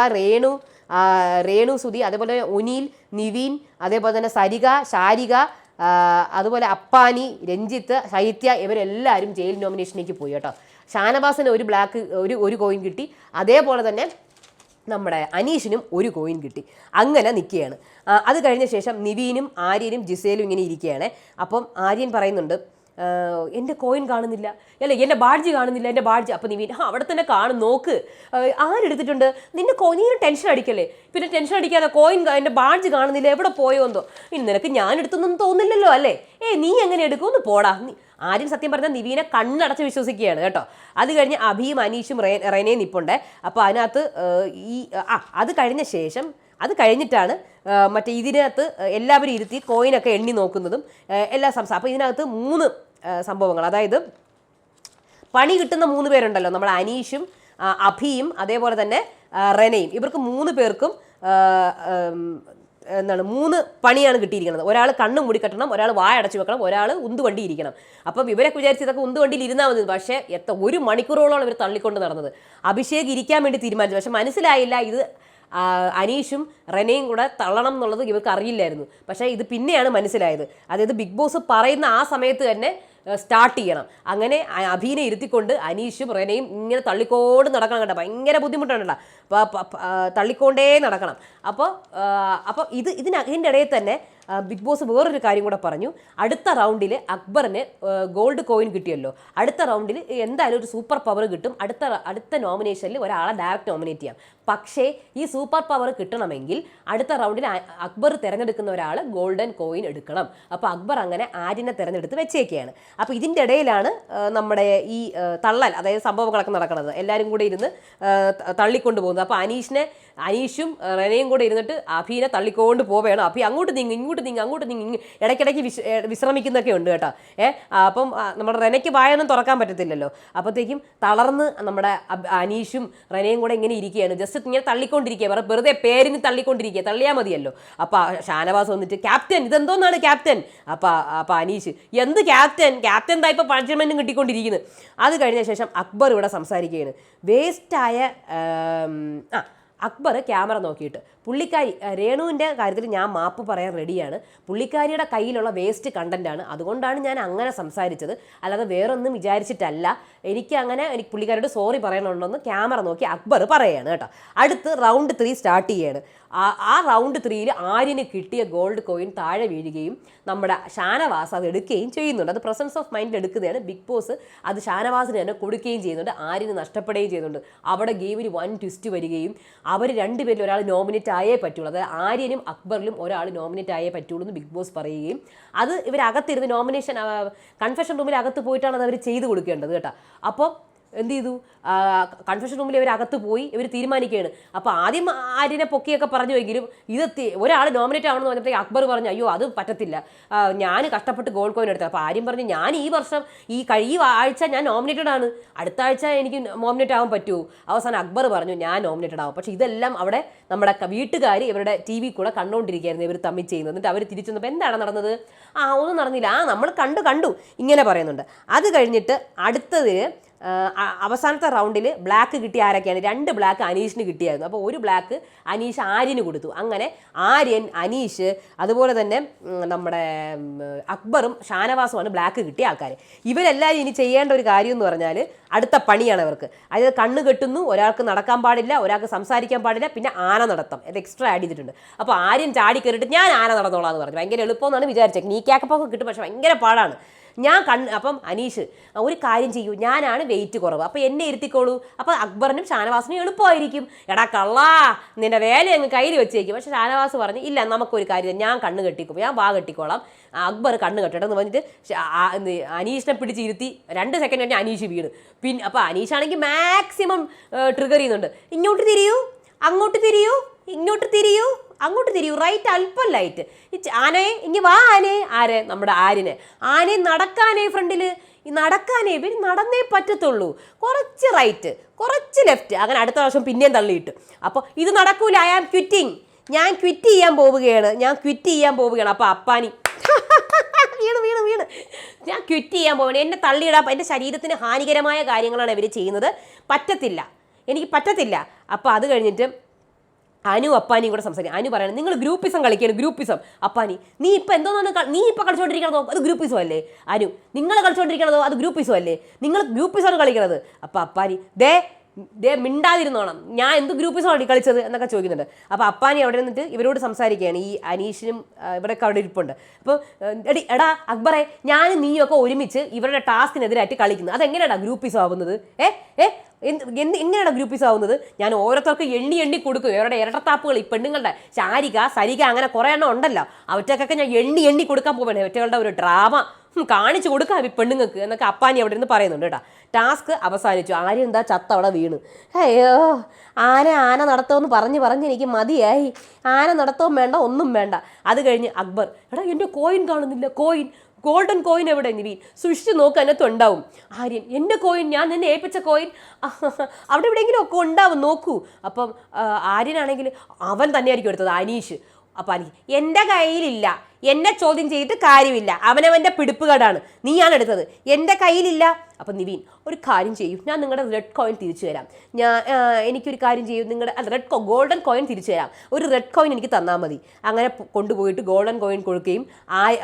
രേണു സുധി, അതേപോലെ ഉനീൽ, നിവീൻ, അതേപോലെ തന്നെ സരിക, ശാരിക, അതുപോലെ അപ്പാനി, രഞ്ജിത്ത്, ശൈത്യ ഇവരെല്ലാവരും ജയിൽ നോമിനേഷനിലേക്ക് പോയി കേട്ടോ. ഷാനവാസിന് 1 കോയിൻ കിട്ടി. അതേപോലെ തന്നെ നമ്മുടെ അനീഷിനും 1 കോയിൻ കിട്ടി. അങ്ങനെ നിൽക്കുകയാണ്. അത് കഴിഞ്ഞ ശേഷം നിവീനും ആര്യനും ജിസേലും ഇങ്ങനെ ഇരിക്കുകയാണ്. അപ്പം ആര്യൻ പറയുന്നുണ്ട് എൻ്റെ കോയിൻ കാണുന്നില്ല, അല്ല എൻ്റെ ബാഡ്ജ് കാണുന്നില്ല, എൻ്റെ ബാഡ്ജ്. അപ്പോൾ നിവീൻ അവിടെ തന്നെ കാണും, നോക്ക് ആരെടുത്തിട്ടുണ്ട്, നിന്നെ നീ ടെൻഷൻ അടിക്കല്ലേ, പിന്നെ ടെൻഷൻ അടിക്കാതെ കോയിൻ എൻ്റെ ബാഡ്ജ് കാണുന്നില്ല, എവിടെ പോയോ എന്തോ, ഇനി നിനക്ക് ഞാൻ എടുത്തൊന്നും തോന്നില്ലല്ലോ അല്ലേ, നീ എങ്ങനെ എടുക്കും, ഒന്ന് പോടാ. ആര്യൻ സത്യം പറഞ്ഞാൽ നിവീനെ കണ്ണടച്ച് വിശ്വസിക്കുകയാണ് കേട്ടോ. അത് കഴിഞ്ഞ് അഭിയും അനീഷും റെനയും നിപ്പുണ്ട്. അപ്പോൾ അതിനകത്ത് അത് കഴിഞ്ഞ ശേഷം അത് കഴിഞ്ഞിട്ടാണ് മറ്റേ ഇതിനകത്ത് എല്ലാവരും ഇരുത്തി കോയിനൊക്കെ എണ്ണി നോക്കുന്നതും എല്ലാ അപ്പോൾ ഇതിനകത്ത് 3 സംഭവങ്ങൾ, അതായത് പണി കിട്ടുന്ന 3 പേരുണ്ടല്ലോ, നമ്മൾ അനീഷും അഭിയും അതേപോലെ തന്നെ റെനയും, ഇവർക്ക് 3 പേർക്കും എന്താണ് 3 പണിയാണ് കിട്ടിയിരിക്കുന്നത്. ഒരാൾ കണ്ണും മൂടി കെട്ടണം, ഒരാൾ വായ അടച്ചു വെക്കണം, ഒരാൾ ഉന്തുവണ്ടി ഇരിക്കണം. അപ്പം ഇവരൊക്കെ വിചാരിച്ച് ഇതൊക്കെ ഉന്തുവണ്ടിയിൽ ഇരുന്നാൽ മതി. പക്ഷേ 1 മണിക്കൂറോളം ഇവർ തള്ളിക്കൊണ്ട് നടന്നത്. അഭിഷേക് ഇരിക്കാൻ വേണ്ടി തീരുമാനിച്ചു, പക്ഷെ മനസ്സിലായില്ല ഇത് അനീഷും റെനയും കൂടെ തള്ളണം എന്നുള്ളത് ഇവർക്ക് അറിയില്ലായിരുന്നു. പക്ഷേ ഇത് പിന്നെയാണ് മനസ്സിലായത്. അതായത് ബിഗ് ബോസ് പറയുന്ന ആ സമയത്ത് തന്നെ സ്റ്റാർട്ട് ചെയ്യണം. അങ്ങനെ അഭിനെ ഇരുത്തിക്കൊണ്ട് അനീഷും റെനയും ഇങ്ങനെ തള്ളിക്കോണ്ട് നടക്കണം കേട്ടോ. ഭയങ്കര ബുദ്ധിമുട്ടാണല്ലോ, തള്ളിക്കൊണ്ടേ നടക്കണം. അപ്പോൾ ഇതിൻ്റെ ഇടയിൽ തന്നെ ബിഗ് ബോസ് വേറൊരു കാര്യം കൂടെ പറഞ്ഞു. അടുത്ത റൗണ്ടിൽ അക്ബറിന് ഗോൾഡ് കോയിൻ കിട്ടിയല്ലോ, അടുത്ത റൗണ്ടിൽ എന്തായാലും ഒരു സൂപ്പർ പവർ കിട്ടും. അടുത്ത നോമിനേഷനിൽ ഒരാളെ ഡയറക്റ്റ് നോമിനേറ്റ് ചെയ്യാം. പക്ഷേ ഈ സൂപ്പർ പവർ കിട്ടണമെങ്കിൽ അടുത്ത റൗണ്ടിൽ അക്ബർ തിരഞ്ഞെടുക്കുന്ന ഒരാൾ ഗോൾഡൻ കോയിൻ എടുക്കണം. അപ്പോൾ അക്ബർ അങ്ങനെ ആര്യനെ തിരഞ്ഞെടുത്ത് വെച്ചേക്കുകയാണ്. അപ്പോൾ ഇതിൻ്റെ ഇടയിലാണ് നമ്മുടെ ഈ തള്ളൽ, അതായത് സംഭവങ്ങളൊക്കെ നടക്കുന്നത്. എല്ലാവരും കൂടെ ഇരുന്ന് തള്ളിക്കൊണ്ട് പോകുന്നത്. അപ്പോൾ അനീഷും റെനയും കൂടെ ഇരുന്നിട്ട് അഭിനെ തള്ളിക്കൊണ്ട് പോവുകയാണ്. അഭി അങ്ങോട്ട് നീങ്ങി ഇങ്ങോട്ട് നീങ്ങി ഇടയ്ക്കിടയ്ക്ക് വിശ്രമിക്കുന്നൊക്കെ ഉണ്ട് കേട്ടോ. അപ്പം നമ്മുടെ റെനയ്ക്ക് വായൊന്നും തുറക്കാൻ പറ്റത്തില്ലല്ലോ. അപ്പോഴത്തേക്കും തളർന്ന് നമ്മുടെ അനീഷും റെനയും കൂടെ ഇങ്ങനെ ഇരിക്കുകയാണ്. ജസ്റ്റ് ഇങ്ങനെ തള്ളിക്കൊണ്ടിരിക്കുക, വെറുതെ പേരിന് തള്ളിക്കൊണ്ടിരിക്കുക, തള്ളിയാൽ മതിയല്ലോ. അപ്പോൾ ഷാനവാസ് വന്നിട്ട് ക്യാപ്റ്റൻ ഇതെന്തോന്നാണ് ക്യാപ്റ്റൻ. അപ്പോൾ അനീഷ് എന്ത് ക്യാപ്റ്റൻ എന്താ ഇപ്പോൾ പണിഷ്മെൻറ്റും കിട്ടിക്കൊണ്ടിരിക്കുന്നത്. അത് കഴിഞ്ഞ ശേഷം അക്ബർ ഇവിടെ സംസാരിക്കുകയാണ്. വേസ്റ്റായ അക്ബർ ക്യാമറ നോക്കിയിട്ട് പുള്ളിക്കാരി രേണുവിൻ്റെ കാര്യത്തിൽ ഞാൻ മാപ്പ് പറയാൻ റെഡിയാണ്, പുള്ളിക്കാരിയുടെ കയ്യിലുള്ള വേസ്റ്റ് കണ്ടൻറ്റാണ്, അതുകൊണ്ടാണ് ഞാൻ അങ്ങനെ സംസാരിച്ചത്, അല്ലാതെ വേറൊന്നും വിചാരിച്ചിട്ടല്ല. എനിക്ക് പുള്ളിക്കാരിയോട് സോറി പറയണമെന്ന് ക്യാമറ നോക്കി അക്ബർ പറയുകയാണ് കേട്ടോ. അടുത്ത് റൗണ്ട് 3 സ്റ്റാർട്ട് ചെയ്യുകയാണ്. ആ റൗണ്ട് 3 ആര്യന് കിട്ടിയ ഗോൾഡ് കോയിൻ താഴെ വീഴുകയും നമ്മുടെ ഷാനവാസ് അത് എടുക്കുകയും ചെയ്യുന്നുണ്ട്. അത് പ്രസൻസ് ഓഫ് മൈൻഡിൽ എടുക്കുകയാണ് ബിഗ് ബോസ്. അത് ഷാനവാസിന് തന്നെ കൊടുക്കുകയും ചെയ്യുന്നുണ്ട്, ആര്യന് നഷ്ടപ്പെടുകയും ചെയ്യുന്നുണ്ട്. അവിടെ ഗെയിമിൽ 1 ട്വിസ്റ്റ് വരികയും അവർ 2 പേരിൽ ഒരാൾ നോമിനേറ്റ് ആയേ പറ്റുള്ളൂ, അതായത് ആര്യനും അക്ബറിലും ഒരാൾ നോമിനേറ്റ് ആയേ പറ്റുള്ളൂ എന്ന് ബിഗ് ബോസ് പറയുകയും അത് ഇവരകത്തിരുന്ന് നോമിനേഷൻ കൺഫെഷൻ റൂമിൽ അകത്ത് പോയിട്ടാണ് അത് അവർ ചെയ്ത് കൊടുക്കേണ്ടത് കേട്ടോ. അപ്പോൾ എന്ത് ചെയ്തു, കൺഫെഷൻ റൂമിൽ ഇവർ അകത്ത് പോയി ഇവർ തീരുമാനിക്കുകയാണ്. അപ്പോൾ ആദ്യം ആര്യനെ പൊക്കിയൊക്കെ പറഞ്ഞുവെങ്കിലും ഒരാൾ നോമിനേറ്റ് ആവണമെന്ന് പറഞ്ഞപ്പോഴത്തേക്ക് അക്ബർ പറഞ്ഞു അയ്യോ അത് പറ്റത്തില്ല, ഞാൻ കഷ്ടപ്പെട്ട് ഗോൾഡ് കോയിൻ എടുത്തത്. അപ്പോൾ ആര്യം പറഞ്ഞു ഞാൻ ഈ വർഷം ഈ ആഴ്ച ഞാൻ നോമിനേറ്റഡ് ആണ്, അടുത്ത ആഴ്ച എനിക്ക് നോമിനേറ്റ് ആവാൻ പറ്റുമോ. അവസാനം അക്ബർ പറഞ്ഞു ഞാൻ നോമിനേറ്റഡ് ആവും. പക്ഷേ ഇതെല്ലാം അവിടെ നമ്മുടെ വീട്ടുകാർ ഇവരുടെ TV കൂടെ കണ്ടുകൊണ്ടിരിക്കുകയായിരുന്നു ഇവർ തമ്മിൽ ചെയ്യുന്നത്. എന്നിട്ട് അവർ തിരിച്ചു വന്നപ്പോൾ എന്താണ് നടന്നത്, ഒന്നും നടന്നില്ല, നമ്മൾ കണ്ടു ഇങ്ങനെ പറയുന്നുണ്ട്. അത് കഴിഞ്ഞിട്ട് അടുത്തതിൽ അവസാനത്തെ റൗണ്ടിൽ ബ്ലാക്ക് കിട്ടിയ ആരൊക്കെയാണ്, 2 ബ്ലാക്ക് അനീഷിന് കിട്ടിയായിരുന്നു. അപ്പോൾ 1 ബ്ലാക്ക് അനീഷ് ആര്യന് കൊടുത്തു. അങ്ങനെ ആര്യൻ, അനീഷ്, അതുപോലെ തന്നെ നമ്മുടെ അക്ബറും ഷാനവാസുമാണ് ബ്ലാക്ക് കിട്ടിയ ആൾക്കാർ. ഇവരെല്ലാവരും ഇനി ചെയ്യേണ്ട ഒരു കാര്യം എന്ന് പറഞ്ഞാൽ അടുത്ത പണിയാണ് അവർക്ക്. അതായത് കണ്ണ് കെട്ടുന്നു, ഒരാൾക്ക് നടക്കാൻ പാടില്ല, ഒരാൾക്ക് സംസാരിക്കാൻ പാടില്ല, പിന്നെ ആന നടത്തം അത് എക്സ്ട്രാ ആഡ് ചെയ്തിട്ടുണ്ട്. അപ്പോൾ ആര്യൻ ചാടി കയറിയിട്ട് ഞാൻ ആന നടന്നോളാം എന്ന് പറഞ്ഞു. ഭയങ്കര എളുപ്പമെന്നാണ് വിചാരിച്ചത്, നീ ക്യാക്കപ്പൊക്കെ കിട്ടും, പക്ഷെ ഭയങ്കര പാടാണ്. അപ്പം അനീഷ് ഒരു കാര്യം ചെയ്യൂ, ഞാനാണ് വെയിറ്റ് കുറവ്, അപ്പോൾ എന്നെ ഇരുത്തിക്കോളൂ, അപ്പോൾ അക്ബറിനും ഷാനവാസിനും എളുപ്പമായിരിക്കും. എടാ കള്ളാ നിന്റെ വേല അങ്ങ് കയ്യിൽ വെച്ചേക്കും. പക്ഷെ ഷാനവാസ് പറഞ്ഞു ഇല്ല നമുക്കൊരു കാര്യം, ഞാൻ കണ്ണ് കെട്ടിക്കും, ഞാൻ വാ കെട്ടിക്കോളാം, അക്ബർ കണ്ണ് കെട്ടട്ടെ എന്ന് പറഞ്ഞിട്ട് അനീഷിനെ പിടിച്ചിരുത്തി 2 സെക്കൻഡ് കഴിഞ്ഞ് അനീഷ് വീണ്. അപ്പോൾ അനീഷാണെങ്കിൽ മാക്സിമം ട്രിഗർ ചെയ്യുന്നുണ്ട്. ഇങ്ങോട്ട് തിരിയൂ, അങ്ങോട്ട് തിരിയൂ, ഇങ്ങോട്ട് തിരിയൂ, അങ്ങോട്ട് തിരിയൂ, റൈറ്റ് അല്പം ലൈറ്റ്, ആനയെ ഇങ്ങ് വാ, ആരെ നമ്മുടെ ആനെ നടക്കാനേ ഫ്രണ്ടിൽ നടക്കാനേ ഇവർ നടന്നേ പറ്റത്തുള്ളൂ, കുറച്ച് റൈറ്റ് കുറച്ച് ലെഫ്റ്റ്, അങ്ങനെ അടുത്ത പ്രാവശ്യം പിന്നെയും തള്ളിയിട്ട്. അപ്പോൾ ഇത് നടക്കൂല, ഐ ആം ക്വിറ്റിങ്, ഞാൻ ക്വിറ്റ് ചെയ്യാൻ പോവുകയാണ്. അപ്പോൾ അപ്പാനി വീണ് ഞാൻ ക്വിറ്റ് ചെയ്യാൻ പോവുകയാണ്, എന്നെ തള്ളിയിടാം, എൻ്റെ ശരീരത്തിന് ഹാനികരമായ കാര്യങ്ങളാണ് ഇവർ ചെയ്യുന്നത്, എനിക്ക് പറ്റത്തില്ല. അപ്പോൾ അത് കഴിഞ്ഞിട്ട് അനു അപ്പാനിയും കൂടെ സംസാരിക്കും. അനു പറയണം നിങ്ങൾ ഗ്രൂപ്പിസം കളിക്കുകയാണ്, ഗ്രൂപ്പിസം. അപ്പാനി നീ ഇപ്പം എന്തോന്നാണ് നീ ഇപ്പം കളിച്ചുകൊണ്ടിരിക്കണതോ അത് ഗ്രൂപ്പിസം അല്ലേ, അനു നിങ്ങൾ കളിച്ചുകൊണ്ടിരിക്കണതോ അത് ഗ്രൂപ്പിസം അല്ലേ, നിങ്ങൾ ഗ്രൂപ്പിസമാണ് കളിക്കണത്. അപ്പം അപ്പാനി മിണ്ടാതിരുന്നോണം, ഞാൻ എന്ത് ഗ്രൂപ്പിസമാണ് കളിച്ചത് എന്നൊക്കെ ചോദിക്കുന്നുണ്ട്. അപ്പോൾ അപ്പാനി അവിടെ നിന്നിട്ട് ഇവരോട് സംസാരിക്കുകയാണ്, ഈ അനീഷിനും ഇവരൊക്കെ അവിടെ ഇരിപ്പുണ്ട്. അപ്പോൾ എടാ അക്ബറെ, ഞാനും നീയും ഒക്കെ ഒരുമിച്ച് ഇവരുടെ ടാസ്കിനെതിരായിട്ട് കളിക്കുന്നത്, അതെങ്ങനെയാടാ ഗ്രൂപ്പിസം ആവുന്നത്? എങ്ങനെയാണ് ഗ്രൂപ്പീസ് ആവുന്നത്? ഞാൻ ഓരോരുത്തർക്ക് എണ്ണി കൊടുക്കും, ഇവരുടെ ഇരട്ടത്താപ്പുകൾ, ഈ പെണ്ണുങ്ങളുടെ ശാരിക സരിക അങ്ങനെ കുറേ എണ്ണം ഉണ്ടല്ലോ, അവറ്റക്കൊക്കെ ഞാൻ എണ്ണി കൊടുക്കാൻ പോവുകയാണ്. അവറ്റകളുടെ ഒരു ഡ്രാമ കാണിച്ചു കൊടുക്കാം ഈ പെണ്ണുങ്ങൾക്ക് എന്നൊക്കെ അപ്പാനി അവിടെ നിന്ന് പറയുന്നുണ്ട് കേട്ടോ. ടാസ്ക് അവസാനിച്ചു. ആരും എന്താ ചത്ത അവിടെ വീണ്. അയ്യോ, ആന നടത്തുമെന്ന് പറഞ്ഞ് എനിക്ക് മതിയായി. ആന നടത്തവും വേണ്ട, ഒന്നും വേണ്ട. അത് കഴിഞ്ഞ് അക്ബർ, എടാ എൻ്റെ കോയിൻ കാണുന്നില്ല, ഗോൾഡൻ കോയിൻ എവിടെ? നിവീൻ സൂക്ഷിച്ച് നോക്ക്, അതിനകത്ത് ഉണ്ടാവും. ആര്യൻ, എൻ്റെ കോയിൻ, ഞാൻ നിന്നെ ഏൽപ്പിച്ച കോയിൻ അവിടെ എവിടെയെങ്കിലും ഒക്കെ ഉണ്ടാവും, നോക്കൂ. അപ്പം ആര്യനാണെങ്കിൽ അവൻ തന്നെയായിരിക്കും എടുത്തത്, അനീഷ്. അപ്പം അനീഷ്, എൻ്റെ കയ്യിലില്ല, എന്നെ ചോദ്യം ചെയ്തിട്ട് കാര്യമില്ല, അവനവൻ്റെ പിടിപ്പുകേടാണ്, നീയാണ് എടുത്തത്, എൻ്റെ കയ്യിലില്ല. അപ്പം നിവീൻ, ഒരു കാര്യം ചെയ്യും, ഞാൻ നിങ്ങളുടെ റെഡ് കോയിൻ തിരിച്ചു തരാം. എനിക്കൊരു കാര്യം ചെയ്യും, നിങ്ങളുടെ ഗോൾഡൻ കോയിൻ തിരിച്ചു തരാം, ഒരു റെഡ് കോയിൻ എനിക്ക് തന്നാൽ മതി. അങ്ങനെ കൊണ്ടുപോയിട്ട് ഗോൾഡൻ കോയിൻ കൊടുക്കുകയും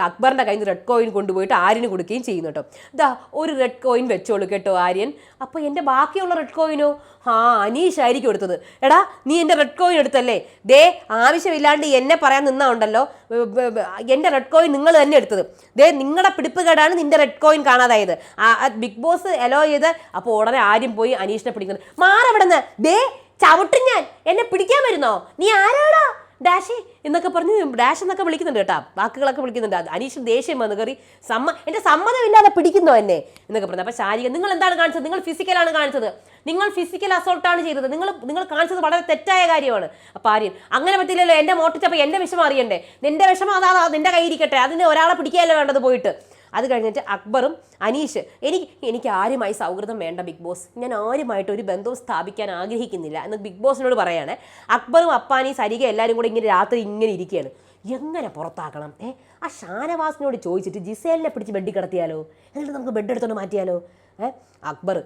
അക്ബറിൻ്റെ കയ്യിൽ നിന്ന് റെഡ് കോയിൻ കൊണ്ടുപോയിട്ട് ആര്യന് കൊടുക്കുകയും ചെയ്യുന്നു കേട്ടോ. ഇതാ ഒരു റെഡ് കോയിൻ വെച്ചോളൂ കേട്ടോ ആര്യൻ. അപ്പോൾ എൻ്റെ ബാക്കിയുള്ള റെഡ് കോയിനോ? അനീഷ് ആയിരിക്കും എടുത്തത്. എടാ, നീ എൻ്റെ റെഡ് കോയിൻ എടുത്തല്ലേ? ദേ, ആവശ്യമില്ലാണ്ട് എന്നെ പറയാൻ നിന്നാ ഉണ്ടല്ലോ, എൻ്റെ റെഡ് കോയിൻ നിങ്ങൾ തന്നെ എടുത്തത്. ദേ, നിങ്ങളുടെ പിടിപ്പുകേടാണ് നിൻ്റെ റെഡ് കോയിൻ കാണാതായത്. ബിഗ് ബോസ് എലോ ചെയ്ത്. അപ്പോൾ ഉടനെ ആരും പോയി അനീഷിനെ പിടിക്കുന്നത്. മാറവിടുന്ന്, ദേ ചവിട്ടും ഞാൻ, എന്നെ പിടിക്കാൻ വരുന്നോ? നീ ആരാടാ ഡാഷി എന്നൊക്കെ പറഞ്ഞ് ഡാഷ് എന്നൊക്കെ വിളിക്കുന്നുണ്ട് കേട്ടോ, വാക്കുകളൊക്കെ വിളിക്കുന്നുണ്ട്. അനീഷിന് ദേഷ്യം വന്ന് കയറി, എൻ്റെ സമ്മതമില്ലാതെ പിടിക്കുന്നോ എന്നെ എന്നൊക്കെ പറഞ്ഞു. അപ്പോൾ ശാരിക, നിങ്ങൾ എന്താണ് കാണിച്ചത്? നിങ്ങൾ ഫിസിക്കലാണ് കാണിച്ചത്, നിങ്ങൾ ഫിസിക്കൽ അസോൾട്ടാണ് ചെയ്തത്, നിങ്ങൾ കാണിച്ചത് വളരെ തെറ്റായ കാര്യമാണ്. അപ്പോൾ ആര്യൻ, അങ്ങനെ പറ്റില്ലല്ലോ, എൻ്റെ മോട്ടിച്ചപ്പോൾ എൻ്റെ വിഷമം അറിയണ്ടേ? നിൻ്റെ വിഷമം അതാ നിൻ്റെ കയ്യിരിക്കട്ടെ, അതിന് ഒരാളെ പിടിക്കുകയല്ലേ വേണ്ടത് പോയിട്ട്. അത് കഴിഞ്ഞിട്ട് അക്ബറും അനീഷ്, എനിക്ക് ആരുമായി സൗഹൃദം വേണ്ട ബിഗ് ബോസ്, ഞാൻ ആരുമായിട്ട് ഒരു ബന്ധവും സ്ഥാപിക്കാൻ ആഗ്രഹിക്കുന്നില്ല എന്ന് ബിഗ് ബോസിനോട് പറയാണ്. അക്ബറും അപ്പാനി സരിക എല്ലാവരും കൂടെ ഇങ്ങനെ രാത്രി ഇങ്ങനെ ഇരിക്കുകയാണ്, എങ്ങനെ പുറത്താക്കണം? ആ ഷാനവാസിനോട് ചോദിച്ചിട്ട് ജിസേലിനെ പിടിച്ച് ബെഡിൽ കിടത്തിയാലോ, എന്നിട്ട് നമുക്ക് ബെഡ് എടുത്തോണ്ട് മാറ്റിയാലോ? അക്ബർ,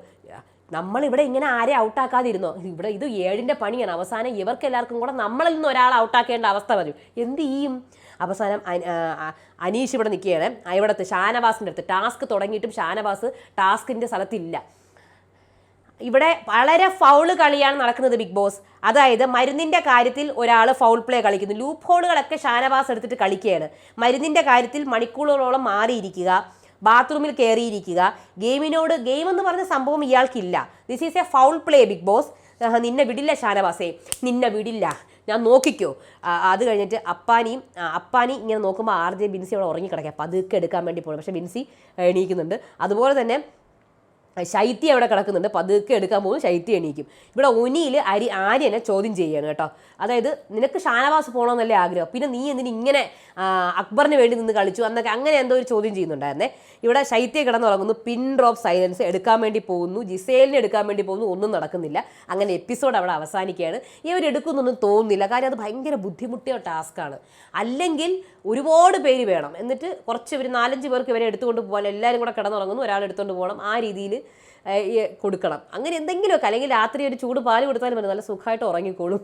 നമ്മളിവിടെ ഇങ്ങനെ ആരെ ഔട്ടാക്കാതിരുന്നോ? ഇവിടെ ഇത് 7ന്റെ പണിയാണ്. അവസാനം ഇവർക്ക് എല്ലാവർക്കും കൂടെ നമ്മളിൽ നിന്ന് ഒരാളെ ഔട്ടാക്കേണ്ട അവസ്ഥ വരും, എന്ത് ചെയ്യും? അവസാനം അനീഷ് ഇവിടെ നിൽക്കുകയാണ്, ഇവിടുത്തെ ഷാനവാസിൻ്റെ അടുത്ത്. ടാസ്ക് തുടങ്ങിയിട്ടും ഷാനവാസ് ടാസ്കിൻ്റെ സ്ഥലത്തില്ല. ഇവിടെ വളരെ ഫൗള് കളിയാണ് നടക്കുന്നത് ബിഗ് ബോസ്. അതായത് മരുന്നിൻ്റെ കാര്യത്തിൽ ഒരാൾ ഫൗൾ പ്ലേ കളിക്കുന്നു, ലൂപ്പ് ഹോളുകളൊക്കെ ഷാനവാസ് എടുത്തിട്ട് കളിക്കുകയാണ്. മരുന്നിൻ്റെ കാര്യത്തിൽ മണിക്കൂറുകളോളം മാറിയിരിക്കുക, ബാത്റൂമിൽ കയറിയിരിക്കുക, ഗെയിം എന്ന് പറഞ്ഞ സംഭവം ഇയാൾക്കില്ല. This is a foul play Bigg Boss. നിന്നെ വിടില്ല ഷാനവാസേ, നിന്നെ വിടില്ല, ഞാൻ നോക്കിക്കോ. അത് കഴിഞ്ഞിട്ട് അപ്പാനി ഇങ്ങനെ നോക്കുമ്പോൾ RJ ബിൻസി അവിടെ ഉറങ്ങിക്കിടക്കുക, അപ്പോൾ അതൊക്കെ എടുക്കാൻ വേണ്ടി പോകണം. പക്ഷേ ബിൻസി എണീക്കുന്നുണ്ട്. അതുപോലെ തന്നെ ശൈത്യ അവിടെ കിടക്കുന്നുണ്ട്, പതുക്കെ എടുക്കാൻ പോകും, ശൈത്യ എണീക്കും. ഇവിടെ ഒനിയിൽ ആര്യനെ ചോദ്യം ചെയ്യുകയാണ് കേട്ടോ. അതായത് നിനക്ക് ഷാനവാസ് പോകണമെന്നല്ലേ ആഗ്രഹം, പിന്നെ നീ എന്തിന് ഇങ്ങനെ അക്ബറിന് വേണ്ടി നിന്ന് കളിച്ചു എന്നൊക്കെ അങ്ങനെ എന്തോ ഒരു ചോദ്യം ചെയ്യുന്നുണ്ടായിരുന്നേ. ഇവിടെ ശൈത്യ കിടന്നുറങ്ങുന്നു, പിൻ ഡ്രോപ്പ് സൈലൻസ് എടുക്കാൻ വേണ്ടി പോകുന്നു, ജിസേലിനെ എടുക്കാൻ വേണ്ടി പോകുന്നു, ഒന്നും നടക്കുന്നില്ല. അങ്ങനെ എപ്പിസോഡ് അവിടെ അവസാനിക്കുകയാണ്. ഇവരെടുക്കുന്നൊന്നും തോന്നുന്നില്ല, കാര്യം അത് ഭയങ്കര ബുദ്ധിമുട്ടിയ ടാസ്ക്കാണ്. അല്ലെങ്കിൽ ഒരുപാട് പേര് വേണം, എന്നിട്ട് കുറച്ച് ഒരു 4-5 പേർക്ക് ഇവരെ എടുത്തുകൊണ്ട് പോകാൻ, എല്ലാവരും കൂടെ കിടന്നുറങ്ങുന്നു, ഒരാൾ എടുത്തുകൊണ്ട് പോകണം, ആ രീതിയിൽ കൊടുക്കണം. അങ്ങനെ എന്തെങ്കിലുമൊക്കെ, അല്ലെങ്കിൽ രാത്രി ഒരു ചൂട് പാല് കൊടുത്താലും മതി, നല്ല സുഖമായിട്ട് ഉറങ്ങിക്കോളും,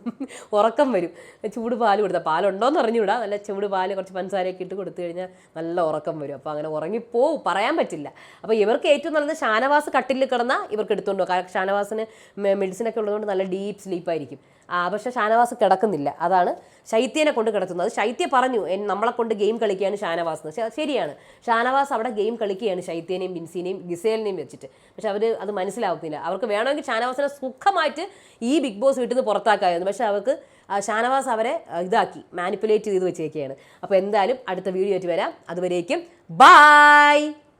ഉറക്കം വരും. ചൂട് പാല് കൊടുത്താൽ, പാലുണ്ടോയെന്ന് അറിഞ്ഞുകൂടാ, നല്ല ചൂട് പാല് കുറച്ച് പഞ്ചസാരയൊക്കെ ഇട്ട് കൊടുത്തു കഴിഞ്ഞാൽ നല്ല ഉറക്കം വരും. അപ്പോൾ അങ്ങനെ ഉറങ്ങിപ്പോവും, പറയാൻ പറ്റില്ല. അപ്പോൾ ഇവർക്ക് ഏറ്റവും നല്ലത് ഷാനവാസ് കട്ടിലിൽ കിടന്നാൽ ഇവർക്ക് എടുത്തുകൊണ്ട് പോകും, കാരണം ഷാനവാസിന് മെഡിസിനൊക്കെ ഉള്ളതുകൊണ്ട് നല്ല ഡീപ്പ് സ്ലീപ്പായിരിക്കും. പക്ഷേ ഷാനവാസ് കിടക്കുന്നില്ല, അതാണ് ശൈത്യനെ കൊണ്ട് കിടത്തുന്നത്. ശൈത്യ പറഞ്ഞു, നമ്മളെ കൊണ്ട് ഗെയിം കളിക്കുകയാണ് ഷാനവാസ് എന്ന്. ശരിയാണ്, ഷാനവാസ് അവിടെ ഗെയിം കളിക്കുകയാണ് ശൈത്യനെയും ബിൻസിനെയും ഗിസേലിനെയും വെച്ചിട്ട്. പക്ഷെ അവർ അത് മനസ്സിലാവുന്നില്ല. അവർക്ക് വേണമെങ്കിൽ ഷാനവാസിനെ സുഖമായിട്ട് ഈ ബിഗ് ബോസ് വീട്ടിൽ നിന്ന് പുറത്താക്കാമായിരുന്നു, പക്ഷെ അവർക്ക് ഷാനവാസ് അവരെ മാനിപ്പുലേറ്റ് ചെയ്ത് വെച്ചേക്കുകയാണ്. അപ്പോൾ എന്തായാലും അടുത്ത വീഡിയോ ആയിട്ട് വരാം. അതുവരേക്കും ബായ്.